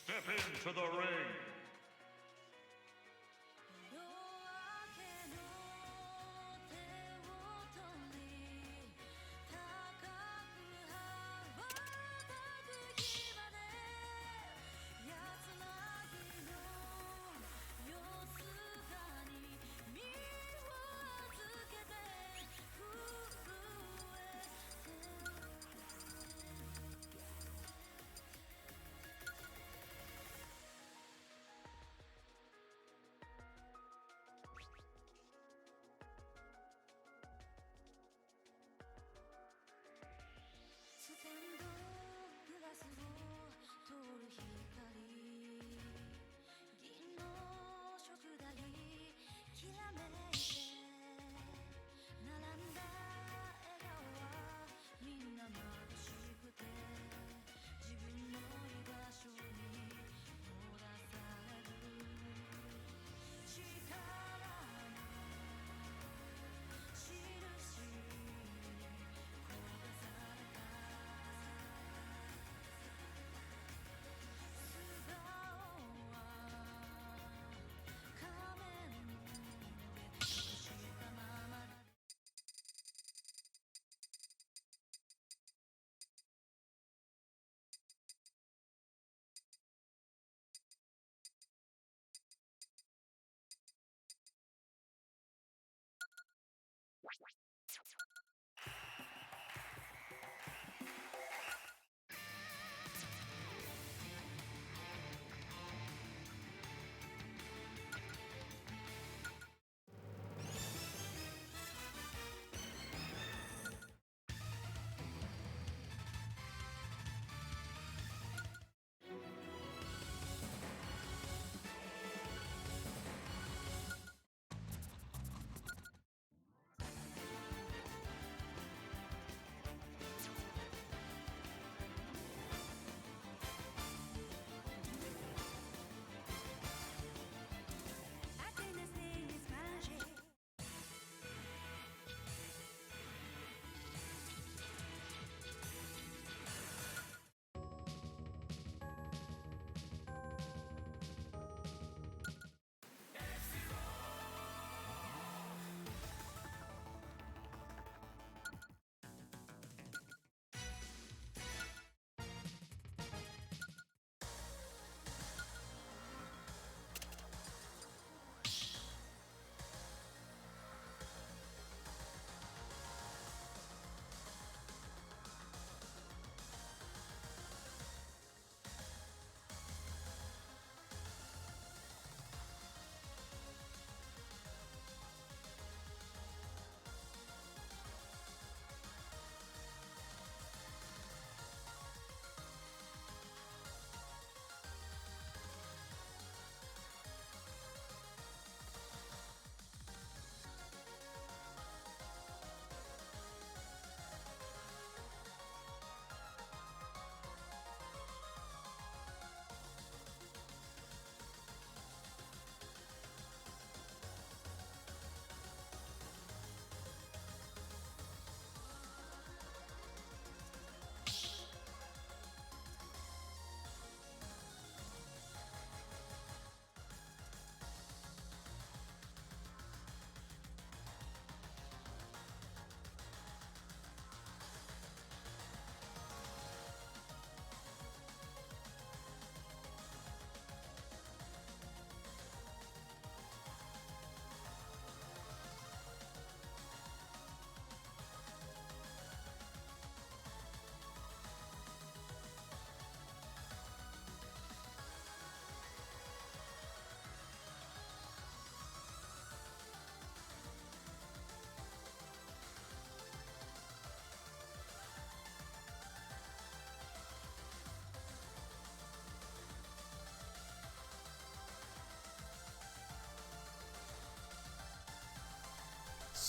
Step into the ring.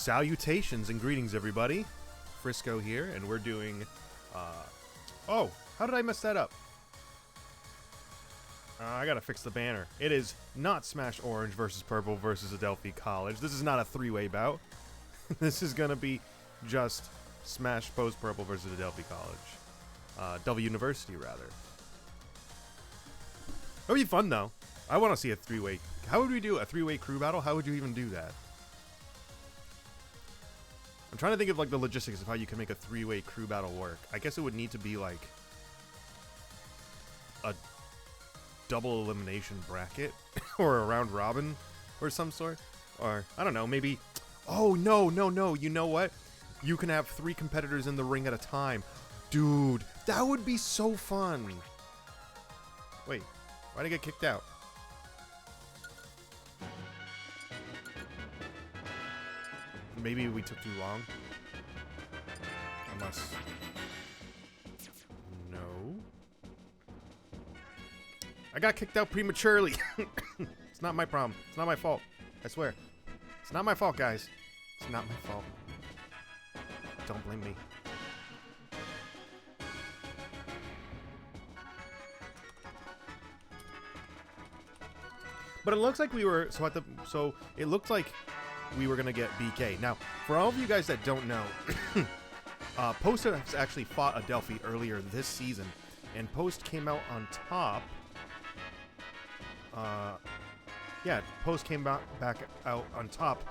Salutations and greetings, everybody. Frisco here, and we're doing, oh, how did I mess that up? I gotta fix the banner. It is not Smash Orange versus Purple versus Adelphi College. This is not a three-way bout. This is gonna be just Smash Post Purple versus Adelphi College. W University, rather. That would be fun, though. I want to see a three-way. How would we do a three-way crew battle? How would you even do that? I'm trying to think of like the logistics of how you can make a three-way crew battle work. I guess it would need to be like a double elimination bracket or a round robin or some sort. Or, I don't know, maybe... Oh, no. You know what? You can have 3 competitors in the ring at a time. Dude, that would be so fun. Wait, why'd I get kicked out? Maybe we took too long. Unless... No. I got kicked out prematurely. It's not my problem. It's not my fault. I swear. It's not my fault, guys. It's not my fault. Don't blame me. But it looks like we were... So it looked like we were going to get BK. Now, for all of you guys that don't know, Post has actually fought Adelphi earlier this season, and Post came out on top. Yeah, Post came back out on top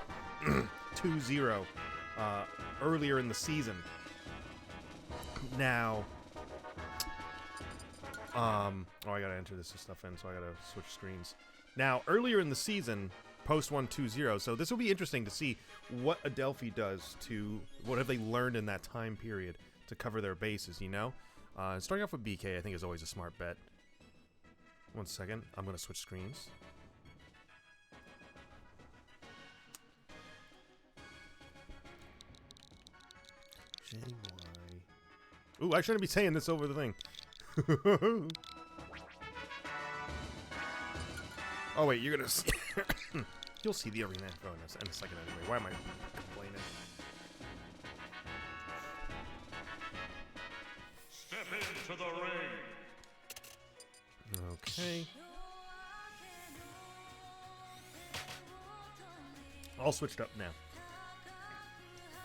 2-0 earlier in the season. Now, oh, I gotta enter this stuff in, so I gotta switch screens. Now, earlier in the season, post 120. So this will be interesting to see what Adelphi does to what have they learned in that time period to cover their bases. You know, starting off with BK, I think is always a smart bet. 1 second, I'm gonna switch screens. JY. Ooh, I shouldn't be saying this over the thing. Oh wait, you're gonna see you'll see the arena info in a second anyway. Why am I complaining? Step into the ring. Okay. All switched up now.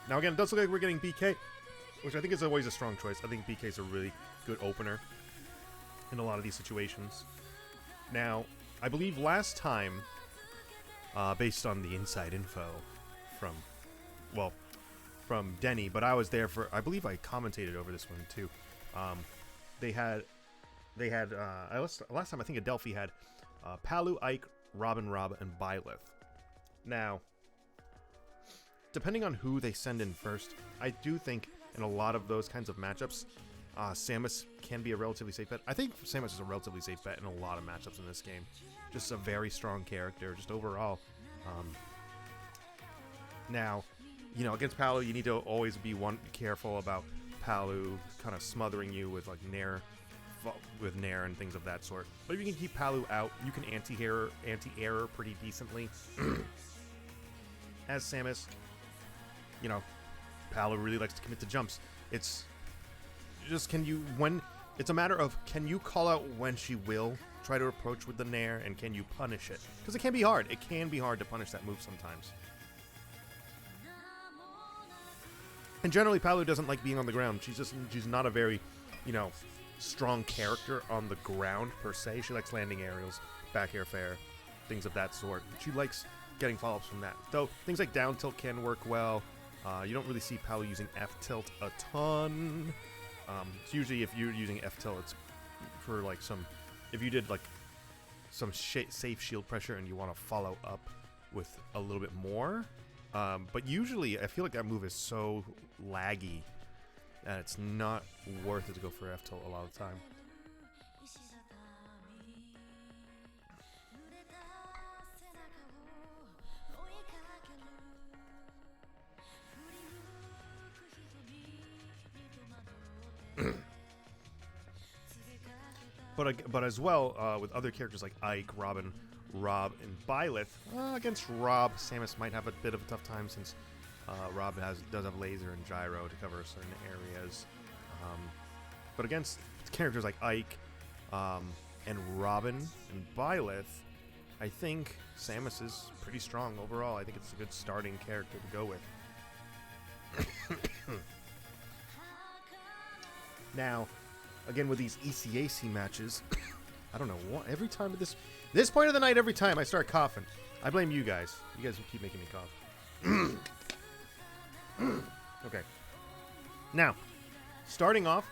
Now again, it does look like we're getting BK, which I think is always a strong choice. I think BK is a really good opener in a lot of these situations. Now, I believe last time, based on the inside info from Denny, but I was there for, I believe I commentated over this one too. Last time I think Adelphi had Palu, Ike, Robin, and Byleth. Now, depending on who they send in first, I do think in a lot of those kinds of matchups, Samus can be a relatively safe bet. I think Samus is a relatively safe bet in a lot of matchups in this game. Just a very strong character, just overall. Now, you know, against Palu, you need to always be careful about Palu kind of smothering you with like Nair and things of that sort. But if you can keep Palu out, you can anti-error pretty decently. As Samus, you know, Palu really likes to commit to jumps. It's just it's a matter of can you call out when she will try to approach with the Nair, and can you punish it? Because it can be hard. It can be hard to punish that move sometimes. And generally, Palu doesn't like being on the ground. She's not a very, you know, strong character on the ground per se. She likes landing aerials, back air fair, things of that sort. She likes getting follow-ups from that. Though things like down tilt can work well. You don't really see Palu using F tilt a ton. It's usually if you're using F tilt, it's for like if you did like some safe shield pressure and you want to follow up with a little bit more. But usually I feel like that move is so laggy that it's not worth it to go for F tilt a lot of the time. But as well, with other characters like Ike, Robin, Rob, and Byleth, against Rob, Samus might have a bit of a tough time since Rob does have laser and gyro to cover certain areas. But against characters like Ike and Robin and Byleth, I think Samus is pretty strong overall. I think it's a good starting character to go with. Now, again, with these ECAC matches, I don't know what. Every time at this point of the night, every time I start coughing, I blame you guys. You guys keep making me cough. Okay. Now, starting off,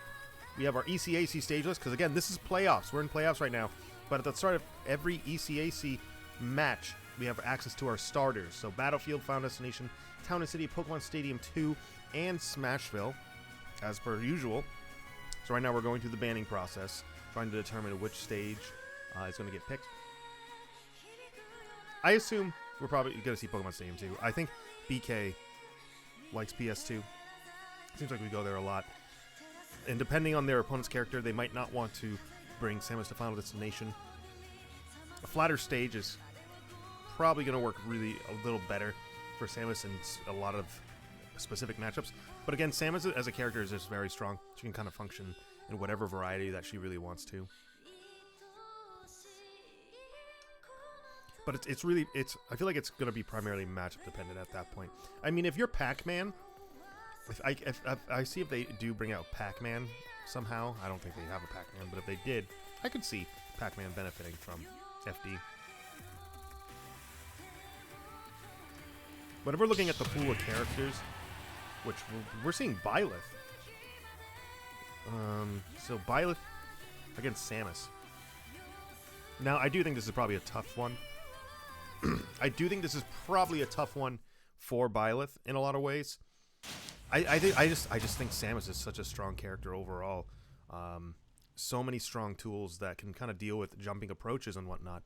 we have our ECAC stage list because again, this is playoffs. We're in playoffs right now. But at the start of every ECAC match, we have access to our starters. So Battlefield, Final Destination, Town and City, Pokemon Stadium 2, and Smashville, as per usual. So right now we're going through the banning process, trying to determine which stage is going to get picked. I assume we're probably going to see Pokemon Stadium 2. I think BK likes PS2. Seems like we go there a lot. And depending on their opponent's character, they might not want to bring Samus to Final Destination. A flatter stage is probably going to work really a little better for Samus in a lot of specific matchups. But again, Samus as a character is just very strong. She can kind of function in whatever variety that she really wants to. But I feel like it's going to be primarily matchup dependent at that point. I mean, if you're Pac-Man, if I see if they do bring out Pac-Man somehow. I don't think they have a Pac-Man, but if they did, I could see Pac-Man benefiting from FD. But if we're looking at the pool of characters, which we're seeing Byleth. So Byleth against Samus. Now, I do think this is probably a tough one. I do think this is probably a tough one for Byleth in a lot of ways. I just think Samus is such a strong character overall. So many strong tools that can kind of deal with jumping approaches and whatnot.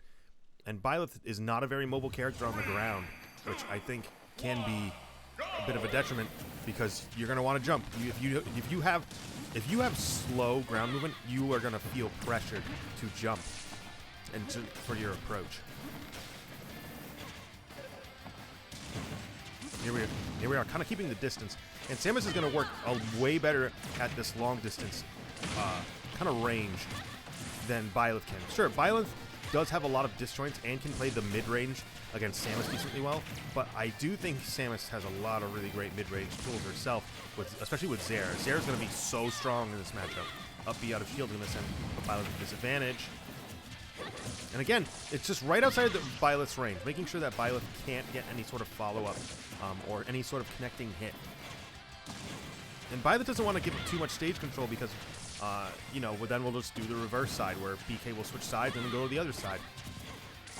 And Byleth is not a very mobile character on the ground, which I think can be a bit of a detriment because you're going to want to jump. If you have slow ground movement, you are going to feel pressured to jump and for your approach. Here we are, kind of keeping the distance. And Samus is going to work way better at this long distance kind of range than Byleth can. Sure, Byleth does have a lot of disjoints and can play the mid-range against Samus decently well, but I do think Samus has a lot of really great mid-range tools herself, especially with Zare. Zare's going to be so strong in this matchup. Up B out of shield is going to send Byleth at disadvantage. And again, it's just right outside the Byleth's range, making sure that Byleth can't get any sort of follow-up or any sort of connecting hit. And Byleth doesn't want to give it too much stage control because, you know, then we'll just do the reverse side where BK will switch sides and then go to the other side.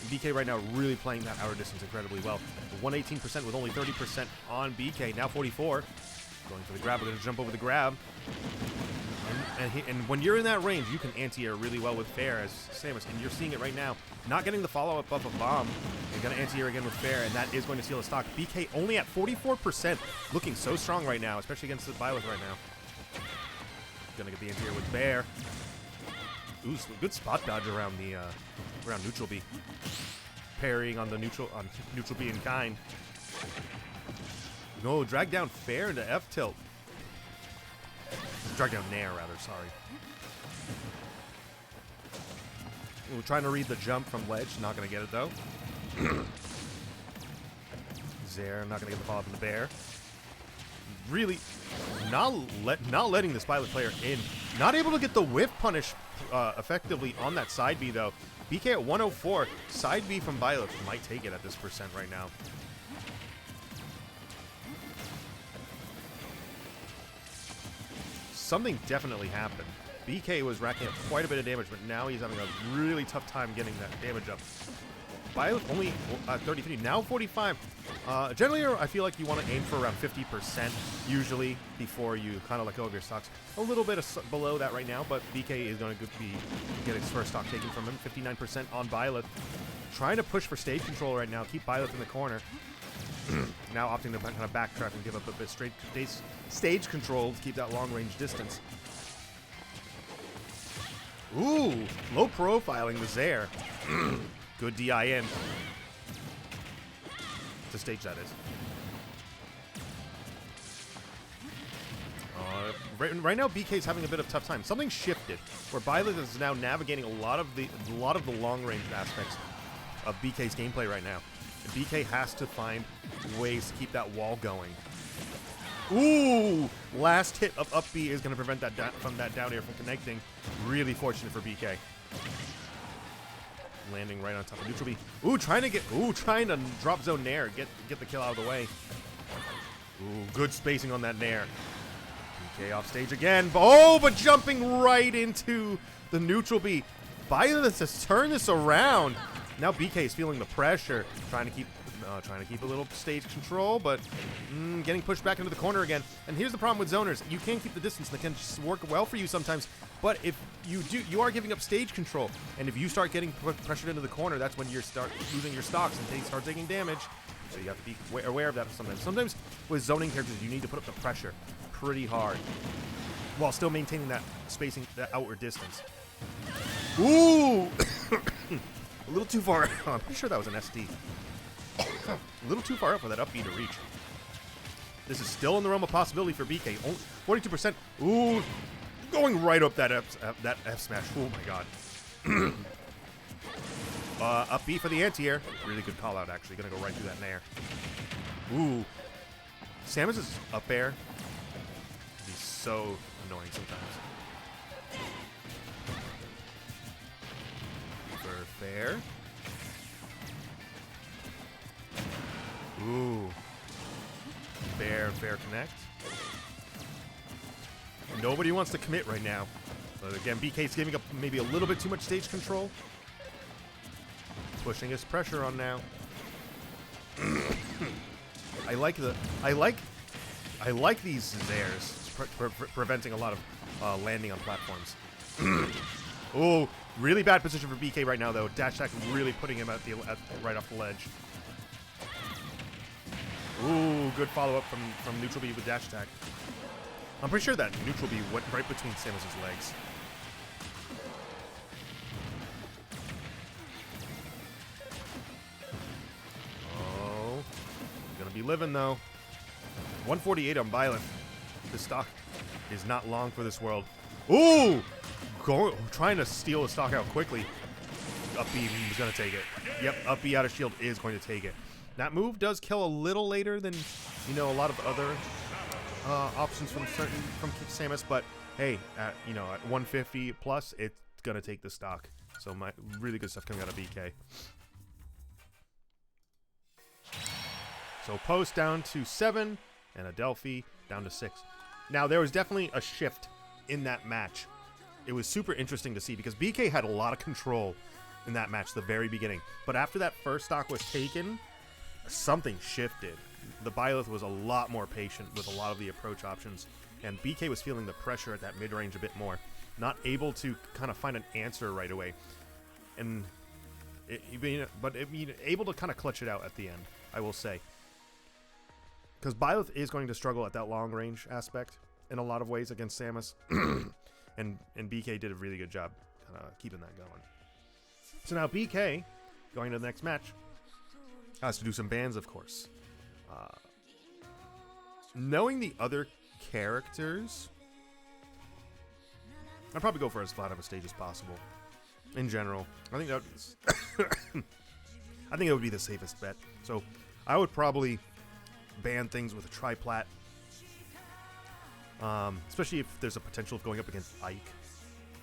And BK right now really playing that outer distance incredibly well. 118% with only 30% on BK, now 44. Going for the grab, we're going to jump over the grab. And when you're in that range, you can anti-air really well with Fair as Samus, and you're seeing it right now. Not getting the follow-up of a bomb, and going to anti-air again with Fair, and that is going to seal the stock. BK only at 44%, looking so strong right now, especially against the Byleth right now. Going to get the anti-air with Bear. Ooh, good spot dodge around the around neutral B, parrying on the neutral B in kind. No, drag down Fair into F tilt. Drag down Nair, rather, sorry. We're trying to read the jump from ledge. Not going to get it, though. Zare, not going to get the follow-up in the Bear. Really not letting this Byleth player in. Not able to get the whiff punish effectively on that side B, though. BK at 104. Side B from Byleth might take it at this percent right now. Something definitely happened. BK was racking up quite a bit of damage, but now he's having a really tough time getting that damage up. Byleth only 33, now 45. Generally, I feel like you want to aim for around 50% usually before you kind of let go of your stocks. A little bit below that right now, but BK is going to get his first stock taken from him. 59% on Byleth. Trying to push for stage control right now, keep Byleth in the corner. Now opting to kind of backtrack and give up a bit straight stage control to keep that long range distance. Ooh, low profiling the Zare. Good DI in. To stage, that is. Right now, BK's having a bit of a tough time. Something shifted, where Byleth is now navigating a lot of the long range aspects of BK's gameplay right now. And BK has to find ways to keep that wall going. Ooh! Last hit of up B is going to prevent that from that down air from connecting. Really fortunate for BK. Landing right on top of neutral B. Ooh, trying to drop zone Nair. Get the kill out of the way. Ooh, good spacing on that Nair. BK off stage again. Oh, but jumping right into the neutral B. Byleth has turned this around. Now BK is feeling the pressure, trying to keep a little stage control, but getting pushed back into the corner again. And here's the problem with zoners: you can keep the distance, and it can just work well for you sometimes. But if you are giving up stage control, and if you start getting pressured into the corner, that's when you start losing your stocks and start taking damage. So you have to be aware of that sometimes. Sometimes with zoning characters, you need to put up the pressure pretty hard while still maintaining that spacing, that outward distance. Ooh. A little too far. I'm pretty sure that was an SD. A little too far up for that up B to reach. This is still in the realm of possibility for BK. Only 42%. Ooh, going right up that F smash. Oh my god. Up B for the anti-air. Really good call out, actually. Gonna go right through that Nair. Ooh. Samus is up air. He's so annoying sometimes. Fair. Ooh. Fair connect. Nobody wants to commit right now. But again, BK's giving up maybe a little bit too much stage control. Pushing his pressure on now. I like these Zairs preventing a lot of landing on platforms. Oh, really bad position for BK right now though. Dash attack really putting him right off the ledge. Ooh, good follow up from neutral B with dash attack. I'm pretty sure that neutral B went right between Samus's legs. Oh, gonna be living though. 148 on Violet. This stock is not long for this world. Ooh! Trying to steal the stock out quickly. Up B is going to take it. Yep, up B out of shield is going to take it. That move does kill a little later than, you know, a lot of other options from Samus, but hey, at 150 plus, it's going to take the stock. So really good stuff coming out of BK. So Post down to 7 and Adelphi down to 6. Now, there was definitely a shift in that match. It was super interesting to see because BK had a lot of control in that match, the very beginning. But after that first stock was taken, something shifted. The Byleth was a lot more patient with a lot of the approach options, and BK was feeling the pressure at that mid-range a bit more, not able to kind of find an answer right away. And able to kind of clutch it out at the end, I will say. Because Byleth is going to struggle at that long-range aspect in a lot of ways against Samus. And BK did a really good job kind of keeping that going. So now BK, going to the next match, has to do some bans, of course. Knowing the other characters, I'd probably go for as flat of a stage as possible. In general, I think that would be the safest bet. So I would probably ban things with a triplat. Especially if there's a potential of going up against Ike.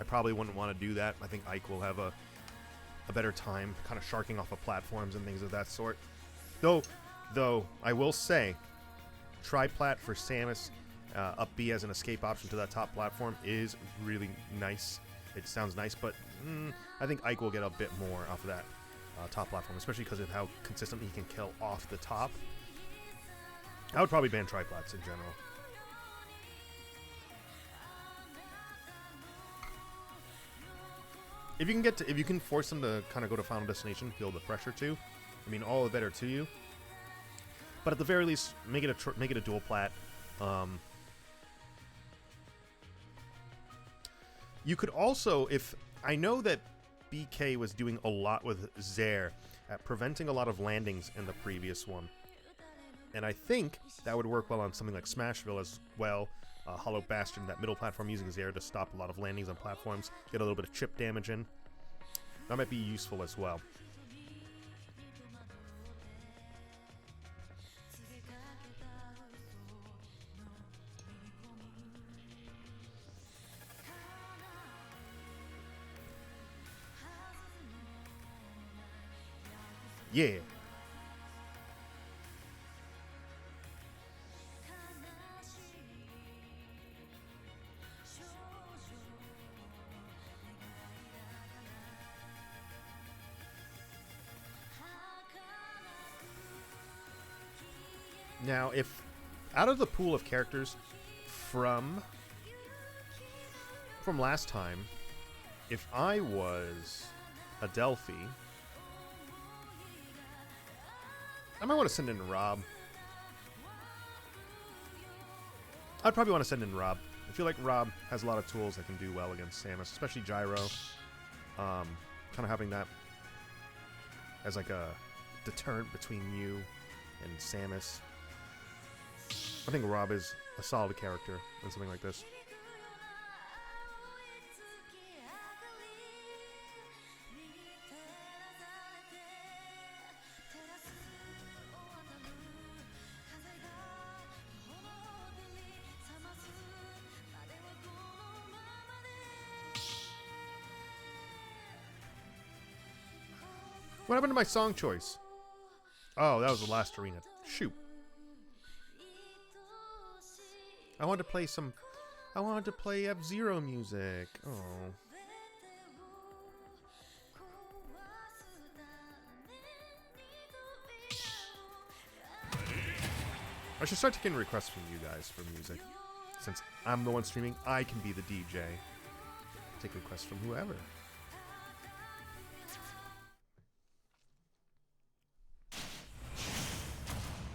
I probably wouldn't want to do that. I think Ike will have a better time kind of sharking off of platforms and things of that sort. Though I will say, triplat for Samus up B as an escape option to that top platform is really nice. It sounds nice, but I think Ike will get a bit more off of that top platform, especially because of how consistently he can kill off the top. I would probably ban triplats in general. If you can force them to kind of go to Final Destination, feel the pressure too. I mean, all the better to you. But at the very least, make it a dual plat. You could also, if I know that BK was doing a lot with Zair at preventing a lot of landings in the previous one, and I think that would work well on something like Smashville as well. Hollow Bastion, that middle platform, using Zair to stop a lot of landings on platforms, get a little bit of chip damage in. That might be useful as well. Yeah. Now, if out of the pool of characters from last time, if I was Adelphi, I might want to send in Rob. I'd probably want to send in Rob. I feel like Rob has a lot of tools that can do well against Samus, especially Gyro. Kind of having that as like a deterrent between you and Samus. I think Rob is a solid character in something like this. What happened to my song choice? Oh, that was the last arena. Shoot. I wanted to play F-Zero music. Oh. I should start taking requests from you guys for music. Since I'm the one streaming, I can be the DJ. Take requests from whoever.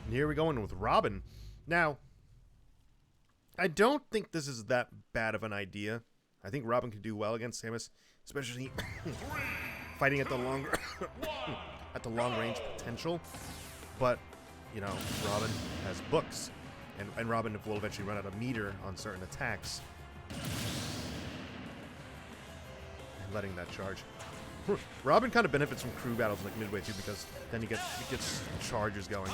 And here we go in with Robin. Now, I don't think this is that bad of an idea. I think Robin could do well against Samus, especially fighting at the longer at the long range potential. But, you know, Robin has books, and Robin will eventually run out of meter on certain attacks. And letting that charge. Robin kind of benefits from crew battles like midway through because then he gets charges going.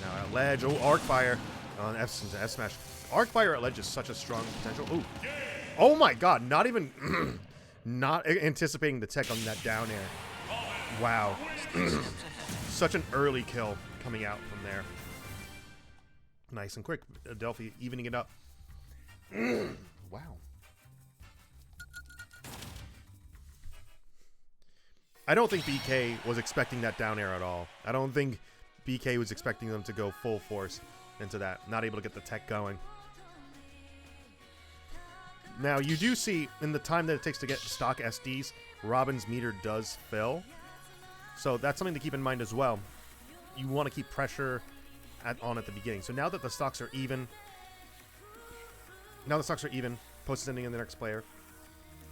Now at ledge, oh, arc fire on F smash. Arc fire at ledge is such a strong potential. Ooh. Oh my god, not even not anticipating the tech on that down air. Wow. Such an early kill coming out from there. Nice and quick. Adelphi evening it up. Wow. I don't think BK was expecting that down air at all. I don't think BK was expecting them to go full force into that. Not able to get the tech going. Now, you do see, in the time that it takes to get stock SDs, Robin's meter does fill. So that's something to keep in mind as well. You want to keep pressure on at the beginning. So now that the stocks are even, post-sending in the next player,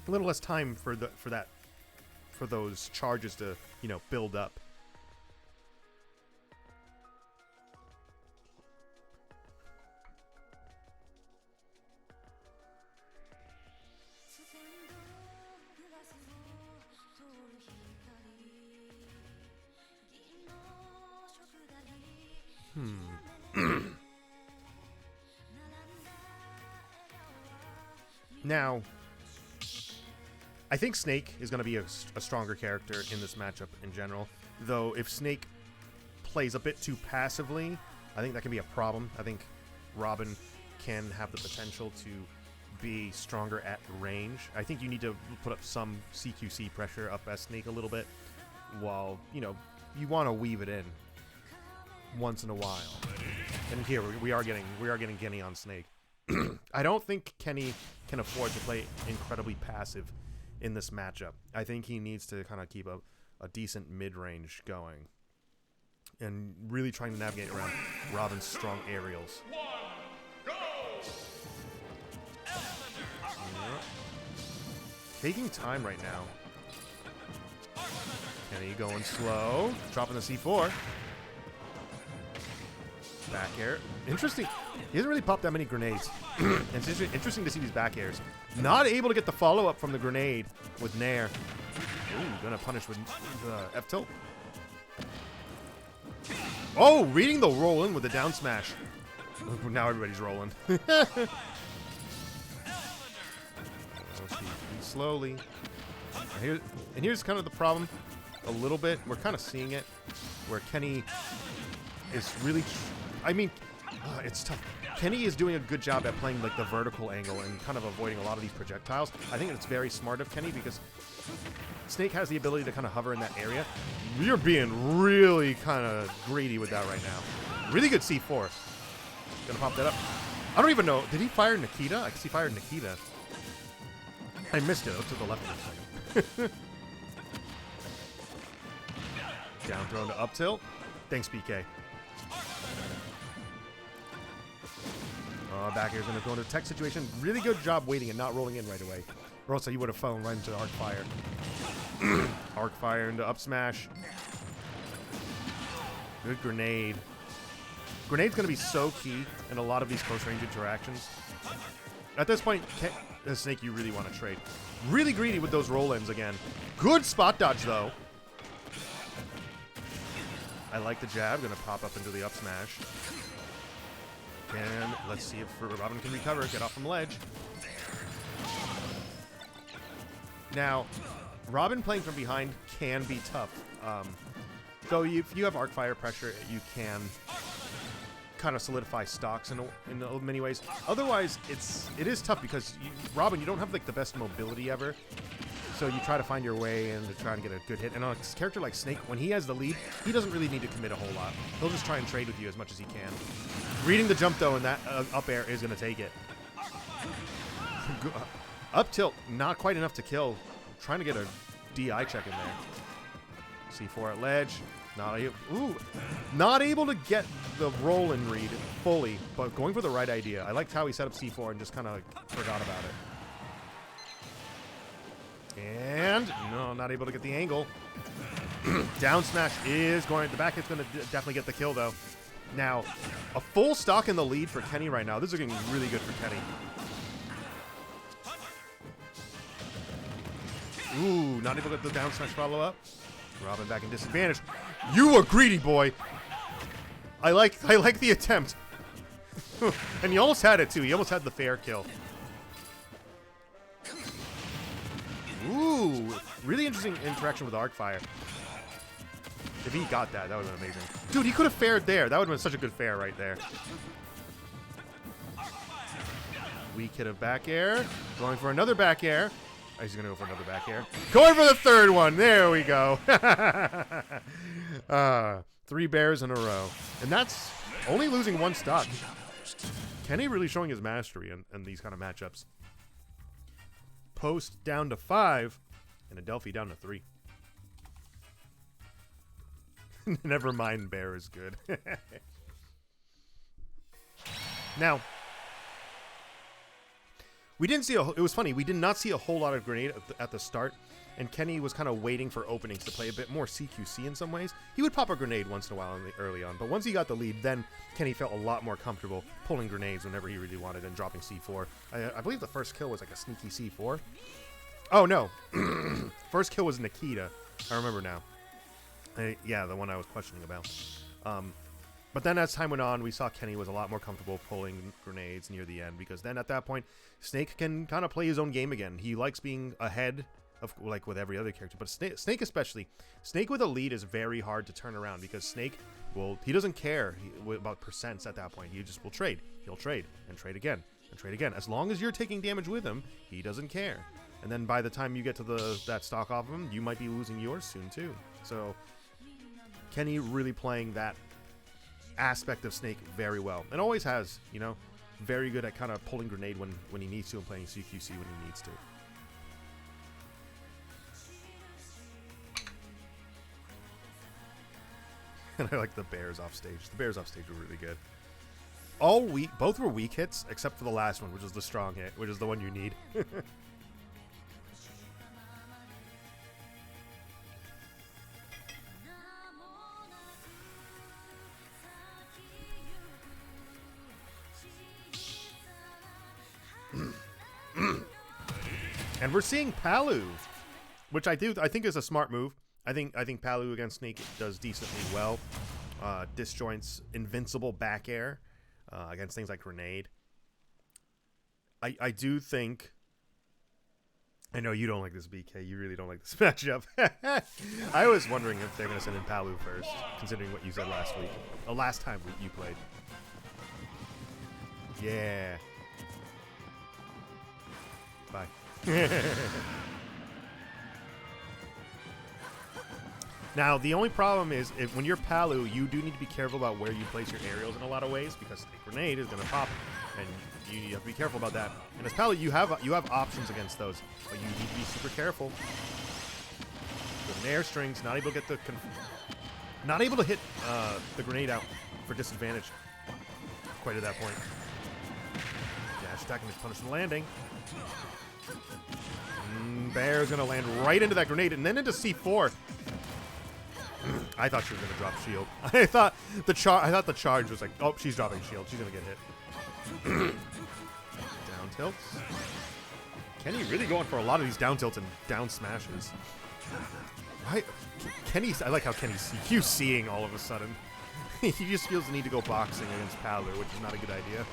a little less time for those charges to, you know, build up. Now, I think Snake is going to be a stronger character in this matchup in general. Though, if Snake plays a bit too passively, I think that can be a problem. I think Robin can have the potential to be stronger at range. I think you need to put up some CQC pressure up as Snake a little bit, while, you know, you want to weave it in once in a while. And here we are getting Denny on Snake. I don't think Kenny can afford to play incredibly passive in this matchup. I think he needs to kind of keep a decent mid-range going and really trying to navigate around Robin's strong aerials. Yeah. Taking time right now. Kenny going slow, dropping the C4. Back air. Interesting. He hasn't really popped that many grenades. It's interesting to see these back airs. Not able to get the follow-up from the grenade with Nair. Ooh, gonna punish with F tilt. Oh, reading the roll in with the down smash. Now everybody's rolling. Slowly. And here's kind of the problem. A little bit. We're kind of seeing it. Where Kenny is really... I mean, it's tough. Kenny is doing a good job at playing like the vertical angle and kind of avoiding a lot of these projectiles. I think it's very smart of Kenny because Snake has the ability to kind of hover in that area. You're being really kind of greedy with that right now. Really good C4. Gonna pop that up. I don't even know. Did he fire Nikita? I guess he fired Nikita. I missed it. I looked to the left for a second. Down throw to up tilt. Thanks, BK. Back air's gonna go into a tech situation. Really good job waiting and not rolling in right away. Or else he would have fallen right into the arc fire. Arc fire into up smash. Good grenade. Grenade's gonna be so key in a lot of these close range interactions. At this point, Snake, you really want to trade. Really greedy with those roll-ins again. Good spot dodge though. I like the jab. Gonna pop up into the up smash. And let's see if Robin can recover, get off from ledge. Now, Robin playing from behind can be tough. Though if you have arc fire pressure, you can kind of solidify stocks in many ways. Otherwise, it is tough because Robin, you don't have like the best mobility ever. So you try to find your way and to try and get a good hit. And on a character like Snake, when he has the lead, he doesn't really need to commit a whole lot. He'll just try and trade with you as much as he can. Reading the jump, though, and that up air is going to take it. Up tilt, not quite enough to kill. Trying to get a DI check in there. C4 at ledge. Not able to get the roll and read fully, but going for the right idea. I liked how he set up C4 and just kind of forgot about it. And no, not able to get the angle. Down smash is going. The back hit's going to definitely get the kill though. Now, a full stock in the lead for Kenny right now. This is looking really good for Kenny. Ooh, not able to get the down smash follow up. Robin back in disadvantage. You were greedy, boy. I like the attempt. And he almost had it too. He almost had the fair kill. Ooh, really interesting interaction with Arcfire. If he got that, that would have been amazing. Dude, he could have fared there. That would have been such a good fair right there. Weak hit of back air. Going for another back air. Oh, he's going to go for another back air. Going for the third one. There we go. 3 bears in a row. And that's only losing 1 stock. Kenny really showing his mastery in these kind of matchups. Post down to 5, and Adelphi down to 3. Never mind, bear is good. Now, we didn't see it was funny. We did not see a whole lot of grenade at the start, and Kenny was kind of waiting for openings to play a bit more CQC in some ways. He would pop a grenade once in a while early on, but once he got the lead, then Kenny felt a lot more comfortable pulling grenades whenever he really wanted and dropping C4. I believe the first kill was like a sneaky C4. Oh, no. First kill was Nikita. I remember now. Yeah, the one I was questioning about. But then as time went on, we saw Kenny was a lot more comfortable pulling grenades near the end, because then at that point, Snake can kind of play his own game again. He likes being ahead of, like with every other character, but Snake especially. Snake with a lead is very hard to turn around, because Snake he doesn't care about percents at that point. He just will trade. He'll trade and trade again and trade again. As long as you're taking damage with him, he doesn't care. And then by the time you get to that stock off of him, you might be losing yours soon too. So Kenny really playing that aspect of Snake very well, and always has, you know, very good at kind of pulling grenade when he needs to, and playing CQC when he needs to. And I like the bears off stage. The bears off stage were really good. All weak, both were weak hits except for the last one, which is the strong hit, which is the one you need. And we're seeing Palu, which I think is a smart move. I think Palu against Snake does decently well. Disjoints invincible back air against things like grenade. I do think. I know you don't like this, BK. You really don't like this matchup. I was wondering if they're gonna send in Palu first, considering what you said last week. The last time you played. Yeah. Bye. Now, the only problem is when you're Palu, you do need to be careful about where you place your aerials in a lot of ways, because a grenade is going to pop, and you have to be careful about that. And as Palu, you have options against those, but you need to be super careful. With an air strings, not able to get not able to hit the grenade out for disadvantage quite at that point. Dash attack and just punish the landing. Bear's gonna land right into that grenade and then into C4. I thought she was gonna drop shield. I thought the charge was like, oh, she's dropping shield. She's gonna get hit. Down tilts. Kenny really going for a lot of these down tilts and down smashes. Right? I like how Kenny's CQCing all of a sudden. He just feels the need to go boxing against Palu, which is not a good idea.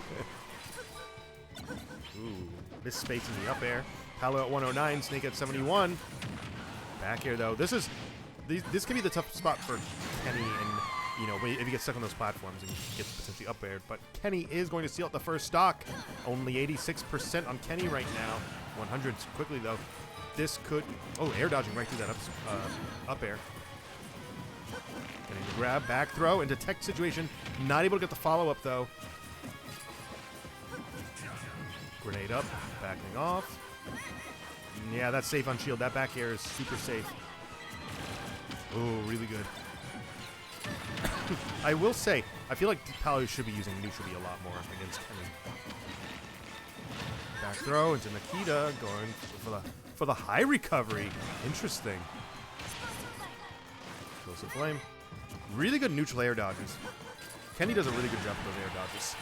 Ooh, miss space in the up air. Palu at 109, Snake at 71. Back air though. This can be the tough spot for Kenny, and you know, if he gets stuck on those platforms and he gets potentially up aired. But Kenny is going to steal out the first stock. Only 86% on Kenny right now. 100s quickly though. this could... Oh, air dodging right through that up air. Getting the grab, back throw, into tech situation. Not able to get the follow-up, though. Grenade up, backing off. Yeah, that's safe on shield. That back air is super safe. Oh, really good. I will say, I feel like Palu should be using neutrally a lot more against Kenny. Back throw into Nikita, going for the high recovery. Interesting. Explosive flame. Really good neutral air dodges. Kenny does a really good job with those air dodges.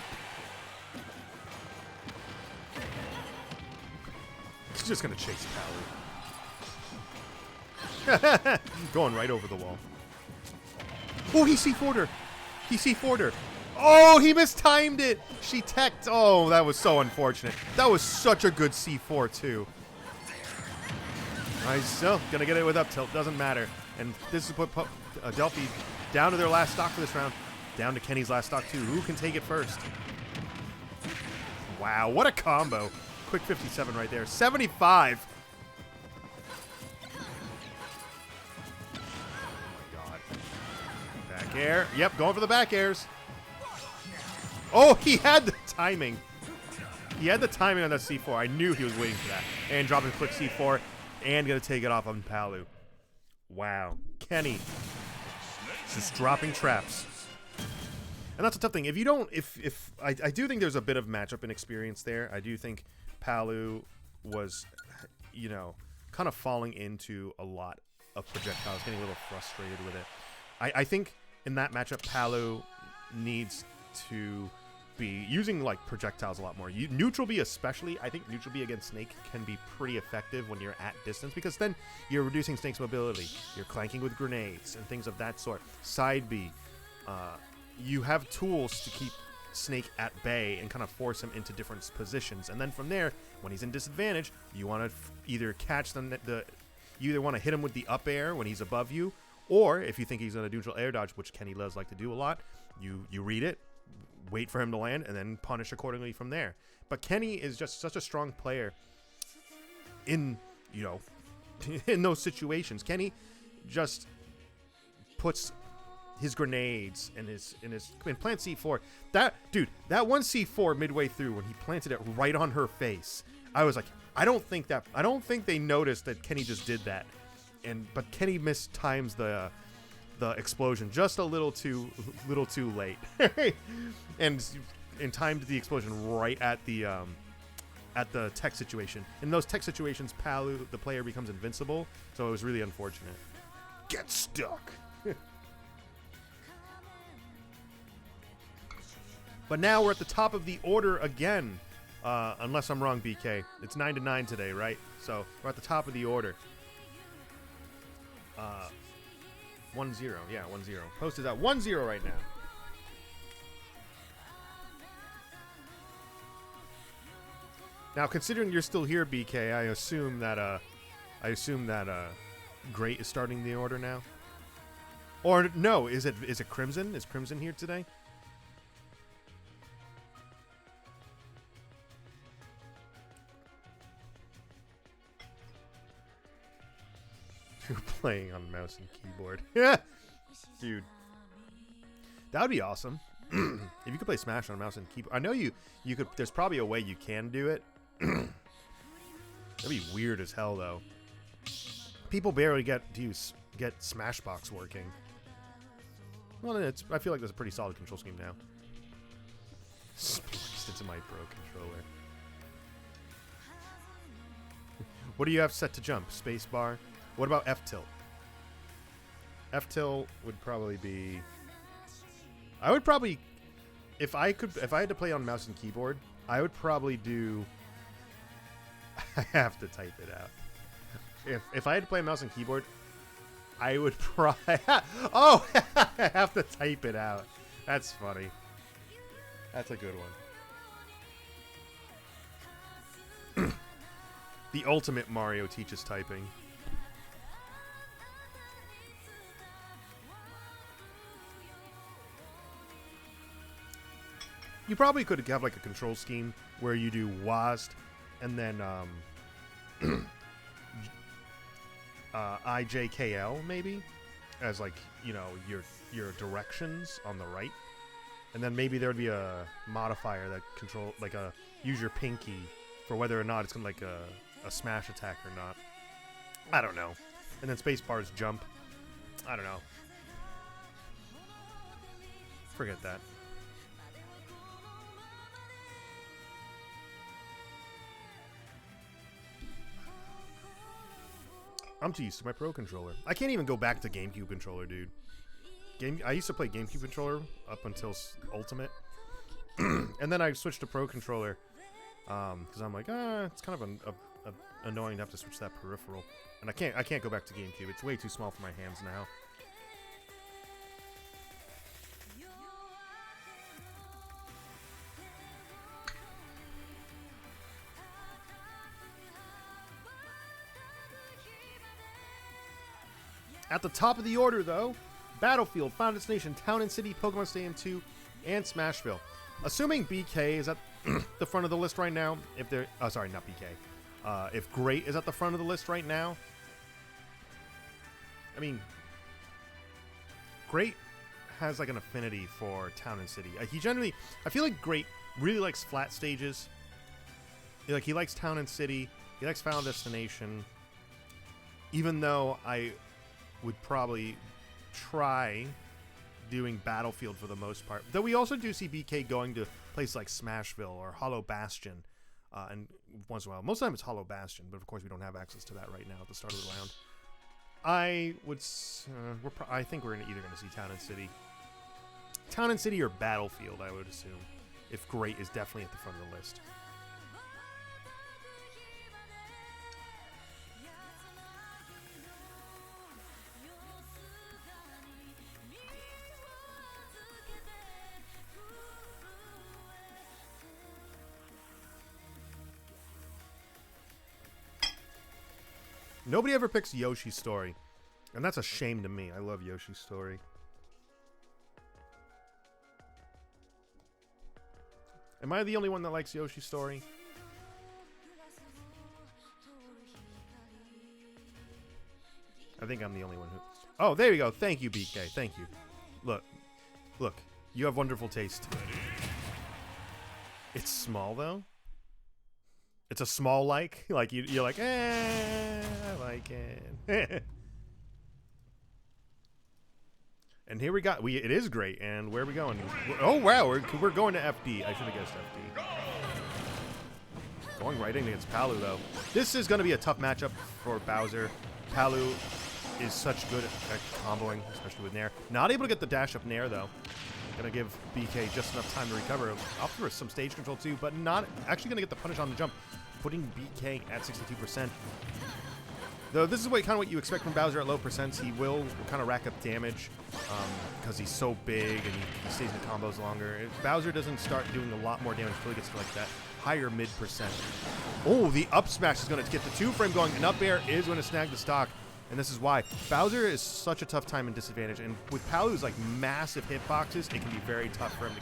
He's just gonna chase Palu. Going right over the wall. Oh, he C4'd her. He C4'd her. Oh, he mistimed it. She teched. Oh, that was so unfortunate. That was such a good C4, too. Nice. Still gonna get it with up tilt. Doesn't matter. And this is what put Adelphi down to their last stock for this round. Down to Kenny's last stock, too. Who can take it first? Wow, what a combo. Quick 57 right there. 75. Back air. Yep, going for the back airs. Oh, he had the timing. He had the timing on that C4. I knew he was waiting for that. And dropping a quick C4 and going to take it off on Palu. Wow. Kenny just dropping traps. And that's a tough thing. If you don't, I do think there's a bit of matchup inexperience there. I do think Palu was, you know, kind of falling into a lot of projectiles, getting a little frustrated with it. I think in that matchup, Palu needs to be using like projectiles a lot more. Neutral B especially, I think neutral B against Snake can be pretty effective when you're at distance, because then you're reducing Snake's mobility. You're clanking with grenades and things of that sort. Side B, you have tools to keep Snake at bay and kind of force him into different positions. And then from there, when he's in disadvantage, you want to either catch them, you either want to hit him with the up air when he's above you, or if you think he's going to neutral air dodge, which Kenny does like to do a lot, you read it, wait for him to land, and then punish accordingly from there. But Kenny is just such a strong player in, you know, in those situations. Kenny just puts his grenades and plant C4. That one C4 midway through when he planted it right on her face, I was like, I don't think they noticed that Kenny just did that. But Kenny mistimes the explosion just a little too late, and timed the explosion right at the tech situation. In those tech situations, Palu, the player, becomes invincible, so it was really unfortunate. Get stuck. But now we're at the top of the order again, unless I'm wrong, BK. It's 9-9 today, right? So we're at the top of the order. 1-0. Yeah, 1-0. Post is at 1-0 right now. Now, considering you're still here, BK, I assume that Great is starting the order now. Or no, is it Crimson? Is Crimson here today? You're playing on mouse and keyboard. Yeah, dude, that would be awesome. If you could play Smash on mouse and keyboard. I know you could. There's probably a way you can do it. That'd be weird as hell, though. People barely get Smashbox working. Well, I feel like there's a pretty solid control scheme now. Spliced into my Pro controller. What do you have set to jump? Spacebar. What about F-tilt? F-tilt would probably be... I would probably... If I had to play on mouse and keyboard, I would probably do... I have to type it out. If I had to play mouse and keyboard, I would probably... Oh! I have to type it out. That's funny. That's a good one. The ultimate Mario teaches typing. You probably could have like a control scheme where you do WASD and then IJKL maybe as like, you know, your directions on the right. And then maybe there would be a modifier that control like a use your pinky for whether or not it's gonna like a smash attack or not. I don't know. And then space bars jump. I don't know. Forget that. I'm too used to my Pro controller. I can't even go back to GameCube controller, dude. I used to play GameCube controller up until Ultimate. And then I switched to Pro controller. Because I'm like, it's kind of annoying to have to switch that peripheral. And I can't go back to GameCube. It's way too small for my hands now. At the top of the order, though, Battlefield, Final Destination, Town and City, Pokemon Stadium 2, and Smashville. Assuming BK is at the front of the list right now, if they're... Oh, sorry, not BK. If Great is at the front of the list right now, I mean, Great has like an affinity for Town and City. He generally... I feel like Great really likes flat stages. Like, he likes Town and City. He likes Final Destination. Even though I would probably try doing Battlefield for the most part. Though we also do see BK going to places like Smashville or Hollow Bastion. And once in a while. Most of the time it's Hollow Bastion, but of course we don't have access to that right now at the start of the round. I think we're either going to see Town and City. Town and City or Battlefield, I would assume. If Great is definitely at the front of the list. Nobody ever picks Yoshi's Story. And that's a shame to me. I love Yoshi's Story. Am I the only one that likes Yoshi's Story? I think I'm the only one who... Oh, there you go. Thank you, BK. Thank you. Look. You have wonderful taste. It's small, though. It's a small like. Like, you're like, I like it. And here we got, it is Great. And where are we going? Oh, wow. We're going to FD. I should have guessed FD. Going right in against Palu, though. This is going to be a tough matchup for Bowser. Palu is such good at comboing, especially with Nair. Not able to get the dash up Nair, though. Going to give BK just enough time to recover. Up for some stage control, too, but not actually going to get the punish on the jump. Putting BK at 62%. Though this is kind of what you expect from Bowser at low percents. He will kind of rack up damage because he's so big and he stays in combos longer. If Bowser doesn't start doing a lot more damage until he gets to like that higher mid percent. Oh, the up smash is going to get the 2-frame going. And up air is going to snag the stock. And this is why. Bowser is such a tough time and disadvantage. And with Palu's like massive hitboxes, it can be very tough for him to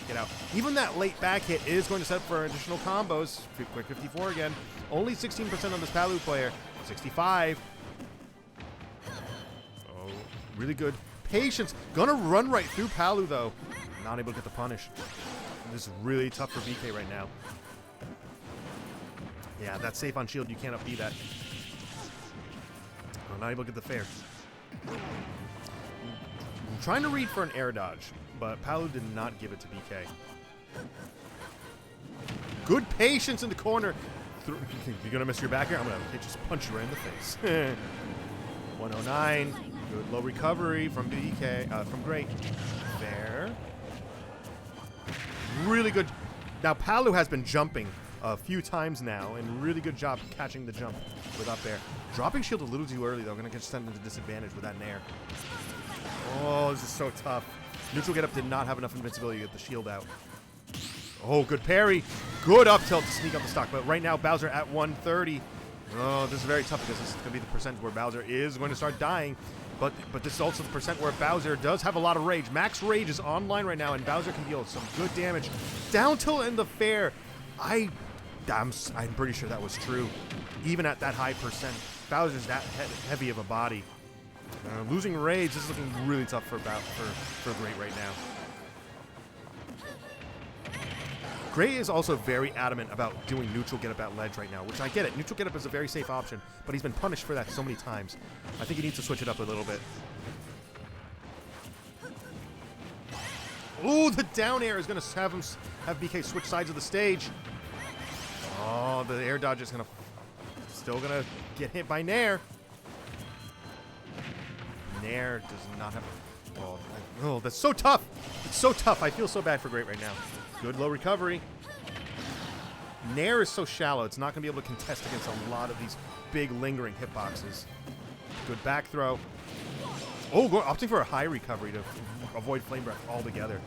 get out. Even that late back hit is going to set for additional combos. Quick 54 again. Only 16% on this Palu player. 65. Oh, really good. Patience. Gonna run right through Palu, though. Not able to get the punish. And this is really tough for BK right now. Yeah, that's safe on shield. You can't up B that. Oh, not able to get the fair. I'm trying to read for an air dodge, but Palu did not give it to BK. Good patience in the corner. You're gonna miss your back here? I'm gonna just punch you right in the face. 109. Good low recovery from BK, from Great. There. Really good. Now Palu has been jumping a few times now, and really good job catching the jump with up air. Dropping shield a little too early though. Gonna get sent into disadvantage with that nair. Oh, this is so tough. Neutral get up did not have enough invincibility to get the shield out. Oh, good parry. Good up tilt to sneak up the stock. But right now, Bowser at 130. Oh, this is very tough because this is going to be the percent where Bowser is going to start dying. But this is also the percent where Bowser does have a lot of rage. Max rage is online right now, and Bowser can deal some good damage. Down tilt in the fair. I'm pretty sure that was true. Even at that high percent. Bowser's that heavy of a body. Losing rage. This is looking really tough for Great right now. Great is also very adamant about doing neutral get up at ledge right now, which I get it. Neutral get up is a very safe option, but he's been punished for that so many times. I think he needs to switch it up a little bit. Ooh, the down air is going to have BK switch sides of the stage. Oh, the air dodge is still going to get hit by Nair. Nair does not have... Oh, that's so tough. It's so tough. I feel so bad for Great right now. Good low recovery. Nair is so shallow. It's not going to be able to contest against a lot of these big lingering hitboxes. Good back throw. Oh, opting for a high recovery to avoid flame breath altogether.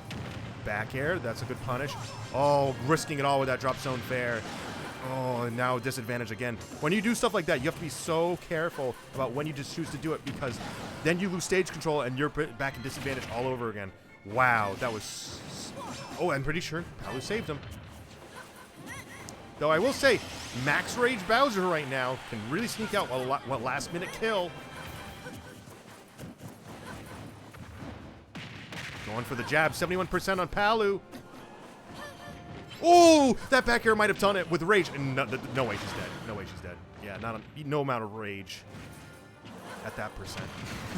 Back air. That's a good punish. Oh, risking it all with that drop zone fair. Oh, and now disadvantage again. When you do stuff like that, you have to be so careful about when you just choose to do it, because then you lose stage control and you're back in disadvantage all over again. Wow, that was... Oh, I'm pretty sure Palu saved him. Though I will say, Max Rage Bowser right now can really sneak out a last-minute kill. Going for the jab, 71% on Palu. Oh, that back air might have done it with rage. No way she's dead. No way she's dead. Yeah, no amount of rage at that percent.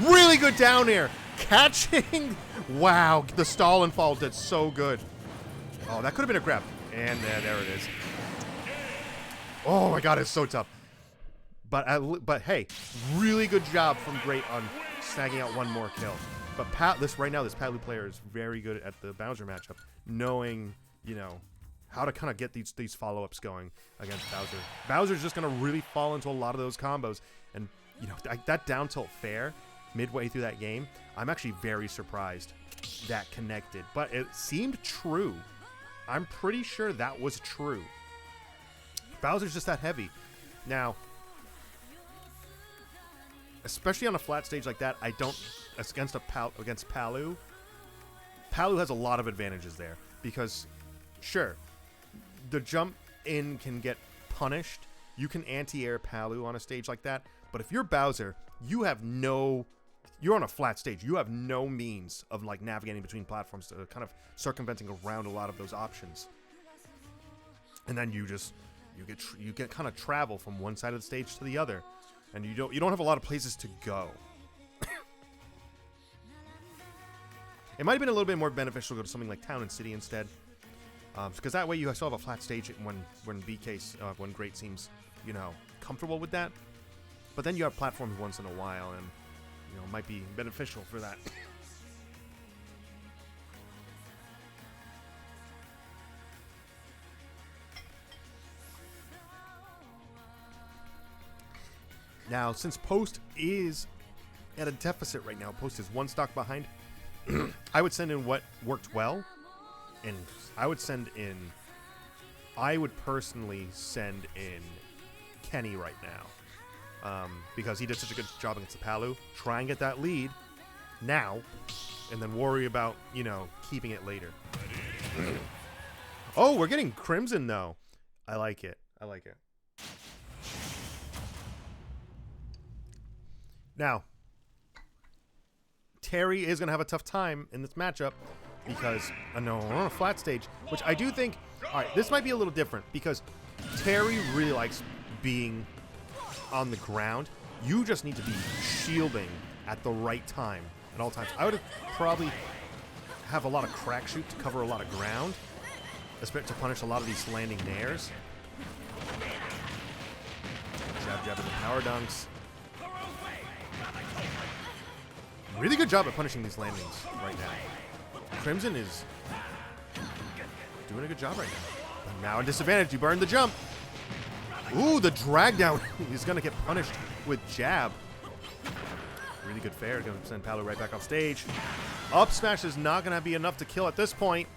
Really good down air. Catching. Wow, the stall and fall did so good. Oh, that could have been a grab. And there it is. Oh my god, it's so tough. But hey, really good job from Great on snagging out one more kill. But this Palu player is very good at the Bowser matchup, knowing, you know, how to kind of get these follow-ups going against Bowser. Bowser's just going to really fall into a lot of those combos. And, you know, that down tilt fair midway through that game, I'm actually very surprised that connected. But it seemed true. I'm pretty sure that was true. Bowser's just that heavy. Now, especially on a flat stage like that, against Palu, Palu has a lot of advantages there. Because, sure, the jump in can get punished. You can anti-air Palu on a stage like that. But if you're Bowser, you're on a flat stage. You have no means of like navigating between platforms to kind of circumventing around a lot of those options. And then you get kind of travel from one side of the stage to the other, and you don't have a lot of places to go. It might have been a little bit more beneficial to go to something like Town and City instead. Because that way you still have a flat stage when when Great seems, you know, comfortable with that. But then you have platforms once in a while, and you know, it might be beneficial for that. Now, since Post is at a deficit right now, Post is one stock behind. I would send in what worked well. And I would personally send in Kenny right now. Because he did such a good job against the Palu. Try and get that lead now, and then worry about, you know, keeping it later. Oh, we're getting Crimson, though. I like it. I like it. Now, Terry is going to have a tough time in this matchup. Because, no, we're on a flat stage, which I do think, all right, this might be a little different, because Terry really likes being on the ground. You just need to be shielding at the right time at all times. I would probably have a lot of crack shoot to cover a lot of ground, to punish a lot of these landing nairs. Jab into power dunks. Really good job at punishing these landings right now. Crimson is doing a good job right now. But now a disadvantage. You burn the jump. Ooh, the drag down. He's going to get punished with jab. Really good fair. Going to send Palu right back off stage. Up smash is not going to be enough to kill at this point.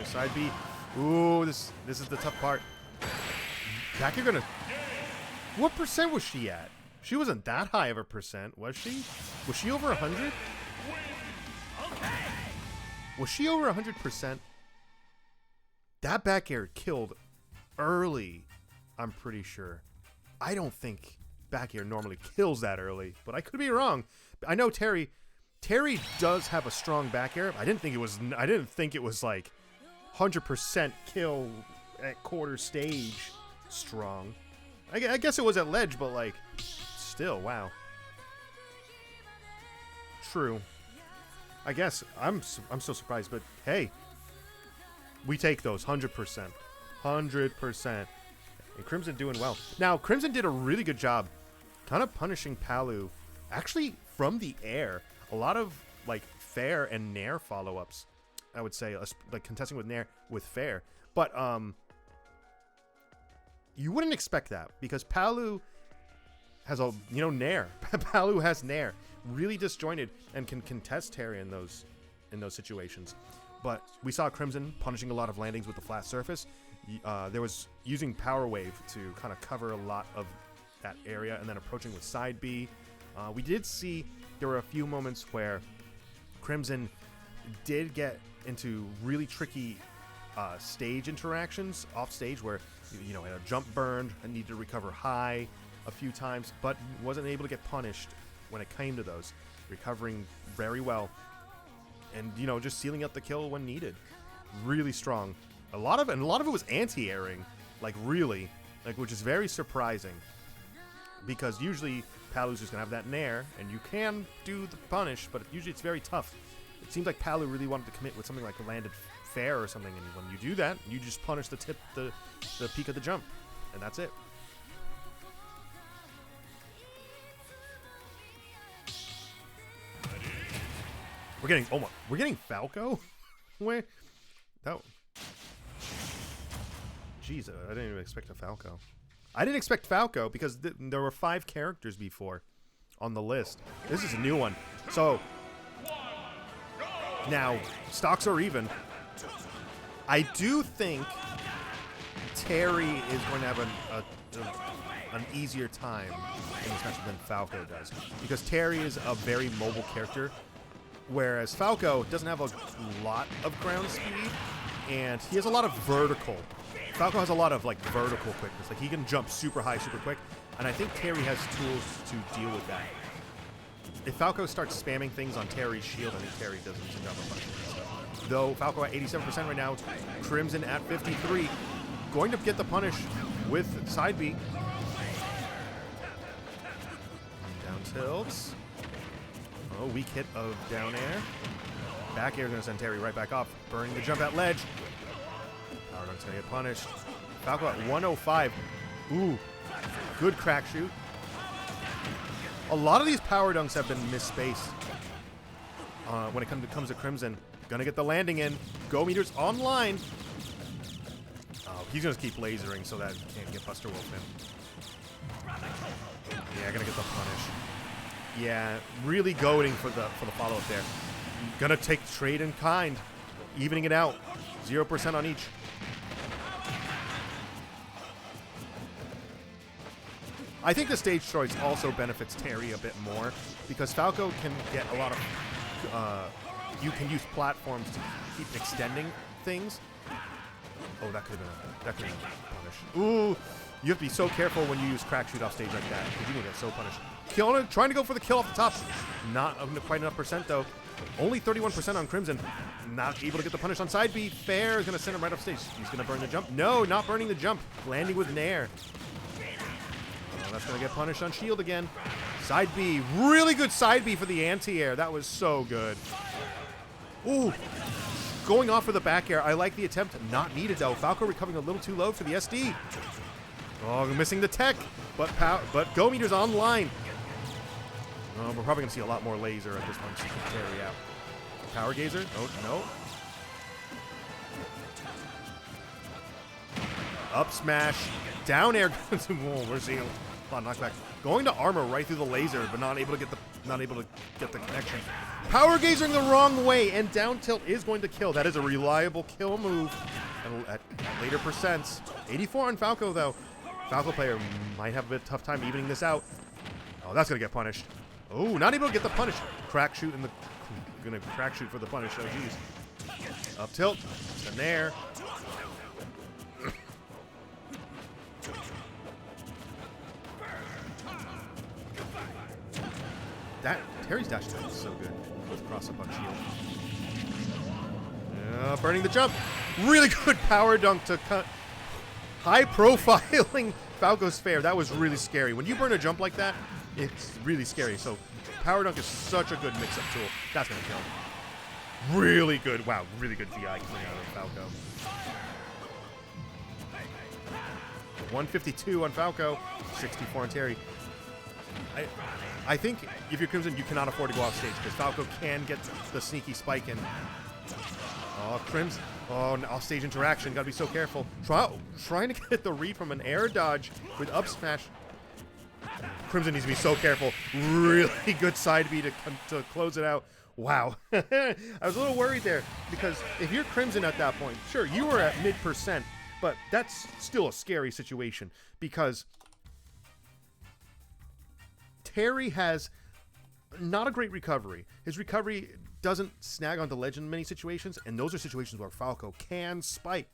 Side B. Ooh, this is the tough part. Back you're going to... What percent was she at? She wasn't that high of a percent, was she? Was she over 100? Was she over 100%? That back air killed early, I'm pretty sure. I don't think back air normally kills that early, but I could be wrong. I know Terry does have a strong back air. I didn't think it was like 100% kill at quarter stage strong. I guess it was at ledge, but like still, wow. True. I guess I'm so surprised, but hey, we take those 100%. 100%. And Crimson doing well. Now, Crimson did a really good job kind of punishing Palu actually from the air. A lot of like fair and nair follow-ups, I would say, like contesting with nair with fair. But you wouldn't expect that because Palu has a, nair. Palu has nair. Really disjointed and can contest Terry in those situations. But we saw Crimson punishing a lot of landings with the flat surface. There was using Power Wave to kind of cover a lot of that area and then approaching with side B. We did see there were a few moments where Crimson did get into really tricky stage interactions off stage where, had a jump burned and needed to recover high a few times, but wasn't able to get punished when it came to those. Recovering very well and, just sealing up the kill when needed. Really strong. A lot of it was anti-airing, like really, like which is very surprising because usually Palu's just gonna have that nair and you can do the punish, but usually it's very tough. It seems like Palu really wanted to commit with something like a landed fair or something, and when you do that, you just punish the peak of the jump, and that's it. We're getting Falco? Where? That. Jeez, I didn't even expect a Falco. I didn't expect Falco because there were 5 characters before on the list. This is a new one. So, now, stocks are even. I do think Terry is going to have an easier time in this match than Falco does. Because Terry is a very mobile character, whereas Falco doesn't have a lot of ground speed, and he has a lot of vertical. Falco has a lot of like vertical quickness. Like he can jump super high, super quick, and I think Terry has tools to deal with that. If Falco starts spamming things on Terry's shield, I think Terry doesn't seem to have a punch and stuff. Though Falco at 87% right now, Crimson at 53, going to get the punish with side B. Down tilts. Oh, weak hit of down air. Back air is going to send Terry right back off, burning the jump at ledge. Power dunk's going to get punished. Falco at 105. Ooh, good crack shoot. A lot of these power dunks have been misspaced when it comes to Crimson. Gonna get the landing in. Go meters online. Oh, he's gonna keep lasering so that he can't get Buster Wolf in. Yeah, gonna get the punish. Yeah, really goading for the follow-up there. Gonna take trade in kind, evening it out. 0% on each. I think the stage choice also benefits Terry a bit more because Falco can get a lot of. You can use platforms to keep extending things. Oh, that could have been punished. Ooh, you have to be so careful when you use crack shoot off stage like that because you can get so punished. Trying to go for the kill off the top. Not quite enough percent though. Only 31% on Crimson. Not able to get the punish on side B. Fair is going to send him right off stage. He's going to burn the jump. No, not burning the jump. Landing with nair. Oh, that's going to get punished on shield again. Side B. Really good side B for the anti-air. That was so good. Ooh. Going off for the back air. I like the attempt. Not needed though. Falco recovering a little too low for the SD. Oh, missing the tech. But Go Meter's online. Oh, we're probably going to see a lot more laser at this point to carry out. Power Gazer? Oh, no. Up smash. Down air. Whoa, we're seeing a lot of knockback. Going to armor right through the laser, but not able to get the connection. Power Gazering the wrong way, and down tilt is going to kill. That is a reliable kill move at later percents. 84 on Falco, though. Falco player might have a bit tough time evening this out. Oh, that's going to get punished. Oh, not able to get the punish. Crack shoot gonna crack shoot for the punish. Oh, geez. Up tilt. And there. That Terry's dash attack is so good with cross up on shield. Burning the jump. Really good power dunk to cut. High profiling Falco's fair. That was really scary. When you burn a jump like that, it's really scary. So power dunk is such a good mix-up tool. That's gonna kill him. Really good. Wow, really good VI coming out of Falco. 152 on Falco, 64 on Terry. I think if you're Crimson, you cannot afford to go off stage because Falco can get the sneaky spike in. Oh, Crimson. Oh, off-stage interaction. Gotta be so careful. Trying to get the read from an air dodge with up smash. Crimson needs to be so careful. Really good side B to close it out. Wow. I was a little worried there because if you're Crimson at that point, sure, you were at mid%, but that's still a scary situation because Terry has not a great recovery. His recovery doesn't snag onto ledge in many situations, and those are situations where Falco can spike.